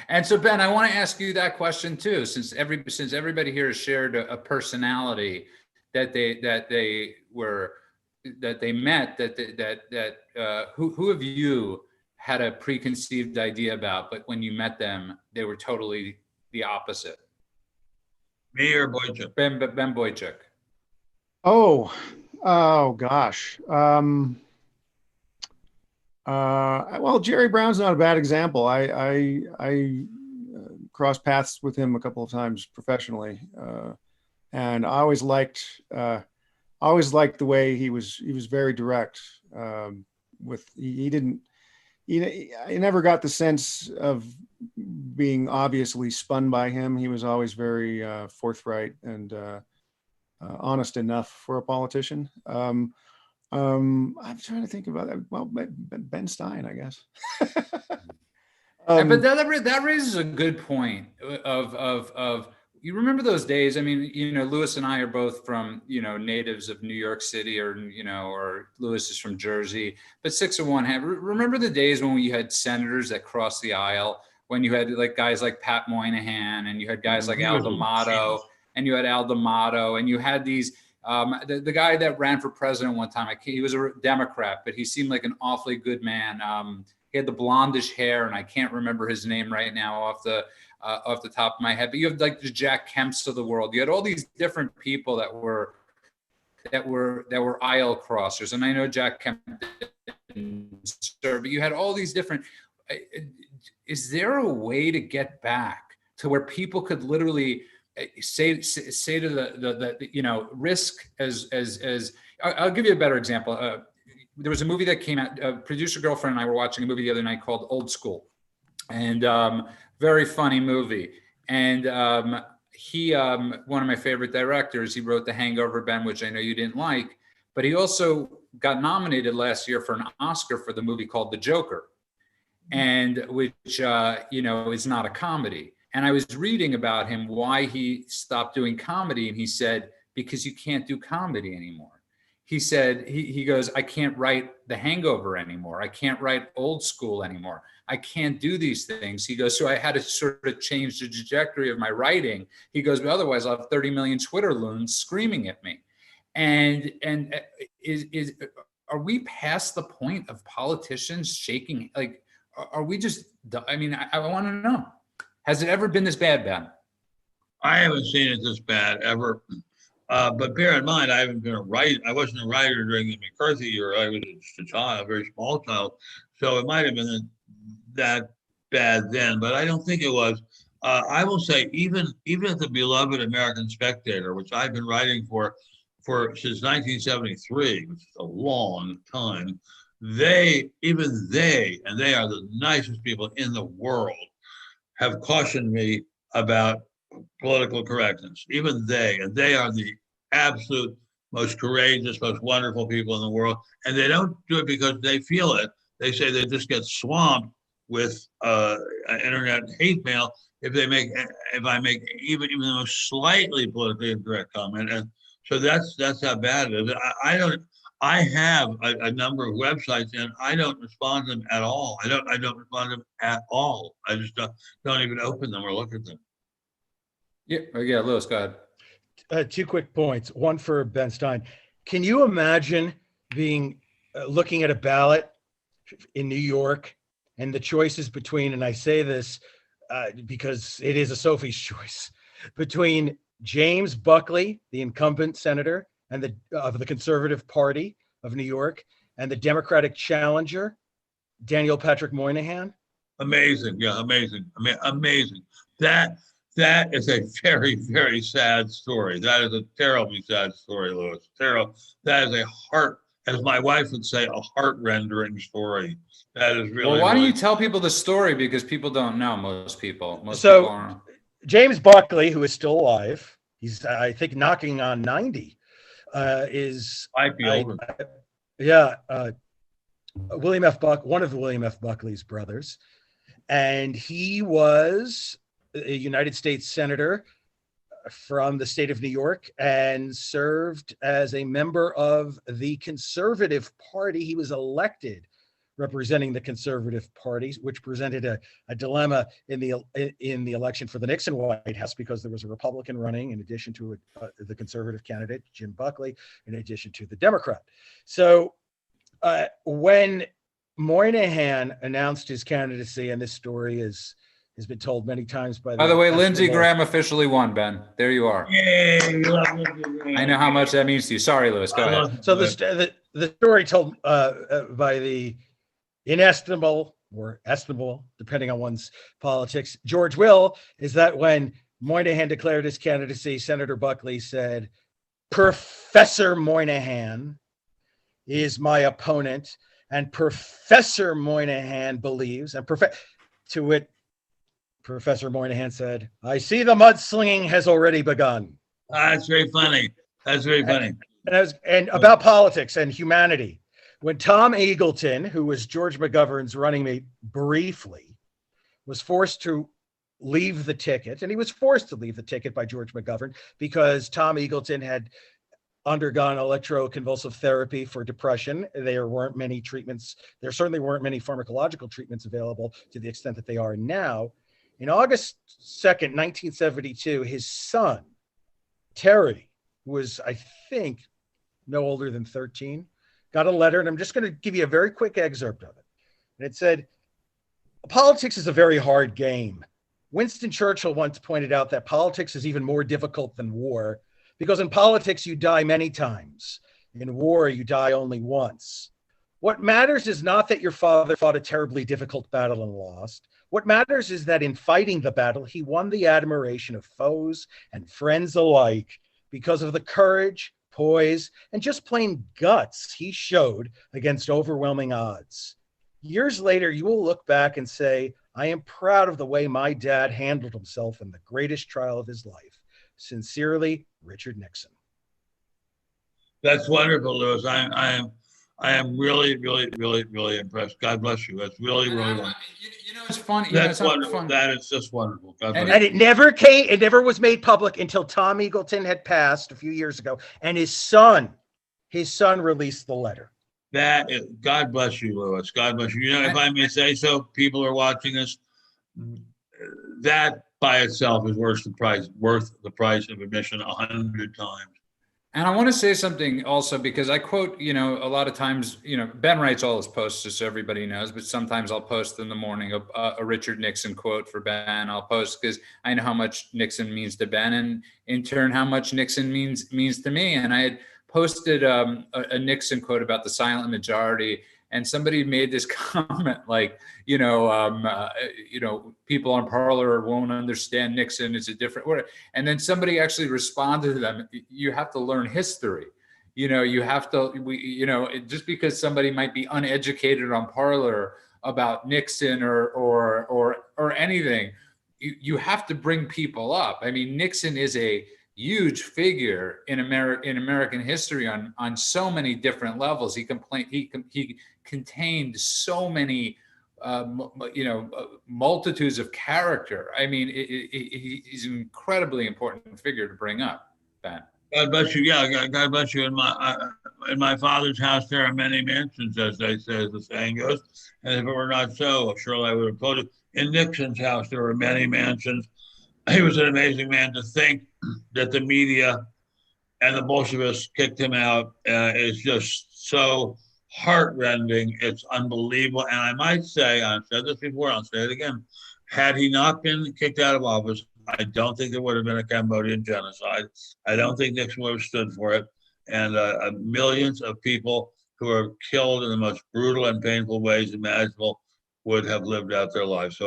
And so, Ben, I want to ask you that question too, since everybody here has shared a personality that they met, who have you had a preconceived idea about, but when you met them, they were totally the opposite? Me or Boychuk? Ben Boychuk. Oh gosh. Well, Jerry Brown's not a bad example. I crossed paths with him a couple of times professionally, and I always liked the way he was very direct. I never got the sense of being obviously spun by him. He was always very forthright and honest enough for a politician. I'm trying to think about that. Well, Ben Stein, I guess. But that raises a good point of you remember those days? I mean, Lewis and I are both from, natives of New York City, or Lewis is from Jersey, but 6 of one. Remember the days when we had senators that crossed the aisle, when you had like guys like Pat Moynihan, and you had guys like Al D'Amato, and you had these, the guy that ran for president one time, he was a Democrat, but he seemed like an awfully good man. He had the blondish hair, and I can't remember his name right now off the top of my head. But you have like the Jack Kemps of the world. You had all these different people that were aisle crossers. And I know Jack Kemp didn't serve, but you had all these different. Is there a way to get back to where people could literally say to the risk as I'll give you a better example. There was a movie that came out, a producer girlfriend and I were watching a movie the other night called Old School, and very funny movie. And he, one of my favorite directors, he wrote The Hangover, Ben, which I know you didn't like, but he also got nominated last year for an Oscar for the movie called The Joker, and which, is not a comedy. And I was reading about him, why he stopped doing comedy. And he said, because you can't do comedy anymore. He said, he goes, I can't write The Hangover anymore. I can't write Old School anymore. I can't do these things. He goes, so I had to sort of change the trajectory of my writing. He goes, but otherwise I'll have 30 million Twitter loons screaming at me. And are we past the point of politicians shaking? Like, are we just, I mean, I want to know, has it ever been this bad, Ben? I haven't seen it this bad ever. But bear in mind, I haven't been a writer. I wasn't a writer during the McCarthy era. I was a child, a very small child. So it might have been that bad then, but I don't think it was. I will say, even at the beloved American Spectator, which I've been writing for since 1973, which is a long time, and they are the nicest people in the world, have cautioned me about political correctness. Even they are the absolute most courageous, most wonderful people in the world. And they don't do it because they feel it. They say they just get swamped with internet hate mail if I make even the most slightly politically incorrect comment. And so that's how bad it is. I have a number of websites and I don't respond to them at all. I don't respond to them at all. I just don't even open them or look at them. Yeah, Lewis, go ahead. 2 quick points. One for Ben Stein. Can you imagine looking at a ballot in New York and the choices between, and I say this because it is a Sophie's choice, between James Buckley, the incumbent senator and of the Conservative Party of New York, and the Democratic challenger, Daniel Patrick Moynihan? Amazing. Yeah, amazing. Amazing. That is a very, very sad story. That is a terribly sad story, Lewis. Terrible. That is a heart, as my wife would say, a heart-rendering story. That is really. Well, why don't you tell people the story? Because people don't know, most people. So, people aren't. James Buckley, who is still alive, he's, I think, knocking on 90, might be older. William F. one of William F. Buckley's brothers. And he was a United States Senator from the state of New York and served as a member of the Conservative Party. He was elected representing the Conservative Party, which presented a dilemma in the election for the Nixon White House, because there was a Republican running in addition to the Conservative candidate, Jim Buckley, in addition to the Democrat. So when Moynihan announced his candidacy, and this story has been told many times by the way, Lindsey Graham officially won, Ben. There you are. Yay, I know how much that means to you. Sorry, Lewis. Go ahead. So the story told by the inestimable or estimable, depending on one's politics, George Will, is that when Moynihan declared his candidacy, Senator Buckley said, "Professor Moynihan is my opponent, and Professor Moynihan believes," and to which Professor Moynihan said, "I see the mudslinging has already begun." That's very funny. That's very funny. And about politics and humanity. When Tom Eagleton, who was George McGovern's running mate briefly, was forced to leave the ticket, and he was forced to leave the ticket by George McGovern because Tom Eagleton had undergone electroconvulsive therapy for depression. There weren't many treatments. There certainly weren't many pharmacological treatments available to the extent that they are now. In August 2nd, 1972, his son, Terry, who was, I think, no older than 13, got a letter, and I'm just going to give you a very quick excerpt of it. And it said, "Politics is a very hard game. Winston Churchill once pointed out that politics is even more difficult than war, because in politics you die many times. In war you die only once. What matters is not that your father fought a terribly difficult battle and lost. What matters is that in fighting the battle, he won the admiration of foes and friends alike because of the courage, poise, and just plain guts he showed against overwhelming odds. Years later, you will look back and say, I am proud of the way my dad handled himself in the greatest trial of his life. Sincerely, Richard Nixon. That's wonderful, Lewis. I am really, really, really, really impressed. God bless you. That's really, really wonderful. It's funny. That's wonderful. Fun. That is just wonderful. And it never was made public until Tom Eagleton had passed a few years ago, and his son released the letter. God bless you, Lewis. God bless you. You know, if I may say so, people are watching us. That by itself is worth the price of admission 100 times. And I want to say something also, because I quote, a lot of times, Ben writes all his posts just so everybody knows, but sometimes I'll post in the morning a Richard Nixon quote for Ben. I'll post because I know how much Nixon means to Ben, and in turn, how much Nixon means to me. And I had posted a Nixon quote about the silent majority, and somebody made this comment like, people on Parler won't understand Nixon. It's a different word. And then somebody actually responded to them. You have to learn history. You have to, just because somebody might be uneducated on Parler about Nixon or anything, you have to bring people up. I mean, Nixon is a huge figure in American history on so many different levels. He contained so many, multitudes of character. I mean, he's an incredibly important figure to bring up, Ben. God bless you. Yeah, God bless you. In my father's house, there are many mansions, as they say, as the saying goes. And if it were not so, surely I would have told you. In Nixon's house, there were many mansions. He was an amazing man. To think that the media and the Bolsheviks kicked him out is just so heartrending. It's unbelievable. And I might say, I've said this before, I'll say it again, had he not been kicked out of office, I don't think there would have been a Cambodian genocide. I don't think Nixon would have stood for it. And millions of people who are killed in the most brutal and painful ways imaginable would have lived out their lives. So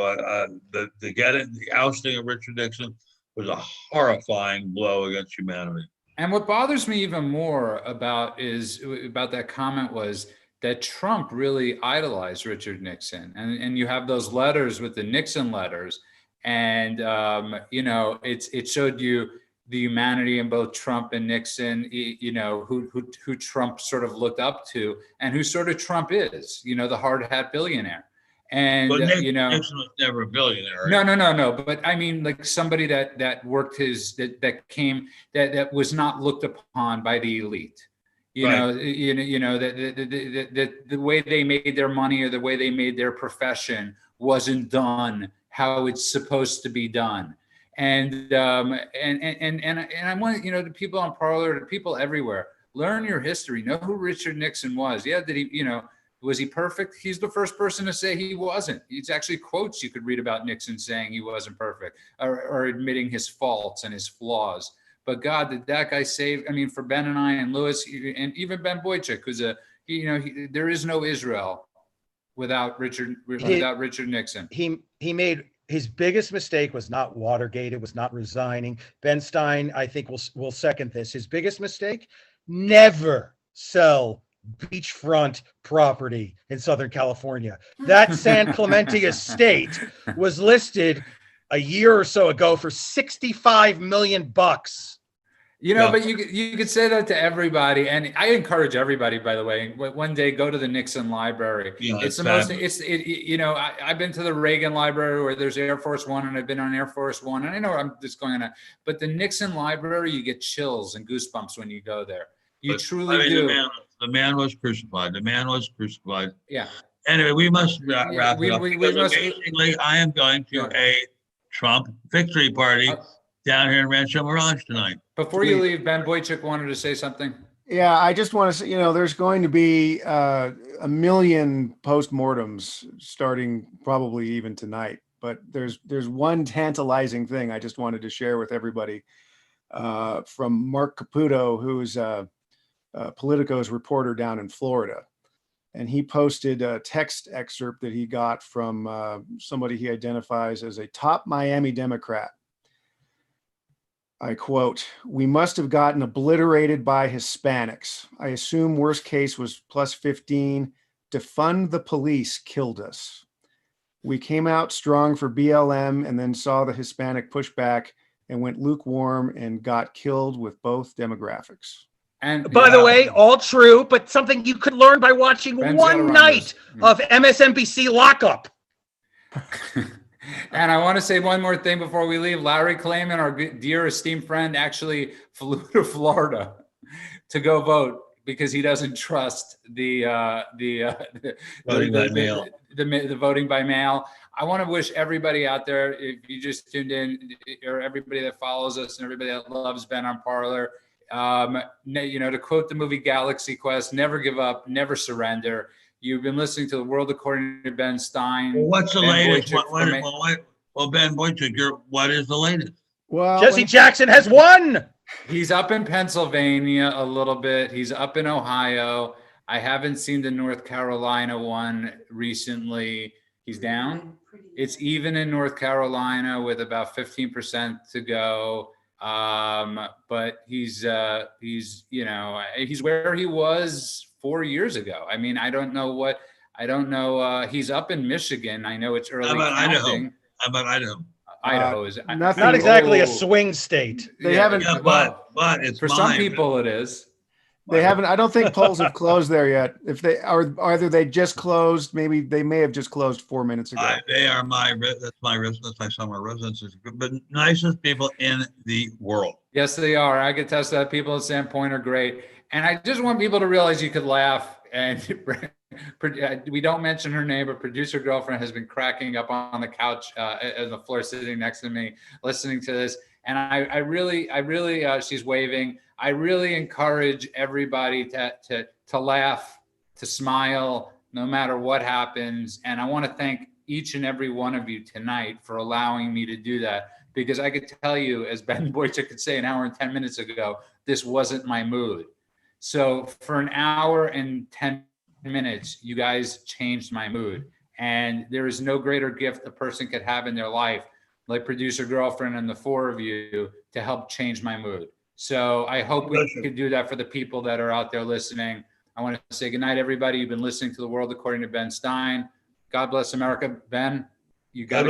the ousting of Richard Nixon was a horrifying blow against humanity. And what bothers me even more about that comment was that Trump really idolized Richard Nixon. And you have those letters with the Nixon letters. And, it showed you the humanity in both Trump and Nixon, who Trump sort of looked up to and who sort of Trump is, the hard hat billionaire. And Nixon was never a billionaire. No. But I mean, like somebody that worked that was not looked upon by the elite. The way they made their money or the way they made their profession wasn't done how it's supposed to be done. And I want the people on Parler, the people everywhere, learn your history. Know who Richard Nixon was. Yeah, did he? Was he perfect? He's the first person to say he wasn't. It's actually quotes you could read about Nixon saying he wasn't perfect or admitting his faults and his flaws. But God, did that guy save? I mean, for Ben and I and Lewis and even Ben Boychuk, who's there is no Israel without Richard Nixon. He made his biggest mistake was not Watergate. It was not resigning. Ben Stein, I think, will second this. His biggest mistake: never sell beachfront property in Southern California. That San Clemente estate was listed a year or so ago for $65 million. But you could say that to everybody, and I encourage everybody, by the way, one day go to the Nixon Library. Yeah, it's the most. I've been to the Reagan Library where there's Air Force One, and I've been on Air Force One, and I know I'm just going on, but the Nixon Library, you get chills and goosebumps when you go there. You truly do. The man was crucified. Yeah. Anyway, we must wrap it up. Amazingly, I am going to a Trump victory party down here in Rancho Mirage tonight. Before you leave, Ben Boychuk wanted to say something. Yeah, I just want to say, there's going to be a million postmortems starting probably even tonight. But there's one tantalizing thing I just wanted to share with everybody from Mark Caputo, who's Politico's reporter down in Florida. and he posted a text excerpt that he got from somebody he identifies as a top Miami Democrat. I quote, "We must have gotten obliterated by Hispanics. I assume worst case was plus 15. Defund the police killed us. We came out strong for BLM and then saw the Hispanic pushback and went lukewarm and got killed with both demographics." And by the way, all true, but something you could learn by watching one night of MSNBC Lockup. And I want to say one more thing before we leave. Larry Klayman, our dear esteemed friend, actually flew to Florida to go vote because he doesn't trust the voting by mail. I want to wish everybody out there, if you just tuned in, or everybody that follows us and everybody that loves Ben on Parler, to quote the movie Galaxy Quest, never give up, never surrender. You've been listening to The World According to Ben Stein. Well, what's the Ben latest? Boychuk Ben Boychuk, what is the latest? Well, Jesse Jackson has won. He's up in Pennsylvania a little bit. He's up in Ohio. I haven't seen the North Carolina one recently. He's down. It's even in North Carolina with about 15% to go. But he's where he was 4 years ago. I mean, I don't know. He's up in Michigan. I know it's early. How about counting. Idaho? How about Idaho? Idaho is not exactly a swing state. They haven't. Yeah, well, but it's for some people it is. They haven't. I don't think polls have closed there yet. If they are, either they just closed. Maybe they may have just closed 4 minutes ago. They are that's my summer residences, but nicest people in the world. Yes, they are. I can test that. People at Sandpoint are great, and I just want people to realize you could laugh. And we don't mention her name, but producer girlfriend has been cracking up on the couch on the floor, sitting next to me, listening to this. And I really, she's waving. I really encourage everybody to laugh, to smile, no matter what happens. And I want to thank each and every one of you tonight for allowing me to do that, because I could tell you, as Ben Boychuk could say an hour and 10 minutes ago, this wasn't my mood. So for an hour and 10 minutes, you guys changed my mood. And there is no greater gift a person could have in their life, like producer girlfriend and the four of you, to help change my mood. So I hope we could do that for the people that are out there listening. I want to say goodnight, everybody. You've been listening to The World According to Ben Stein. God bless America. Ben, you got it.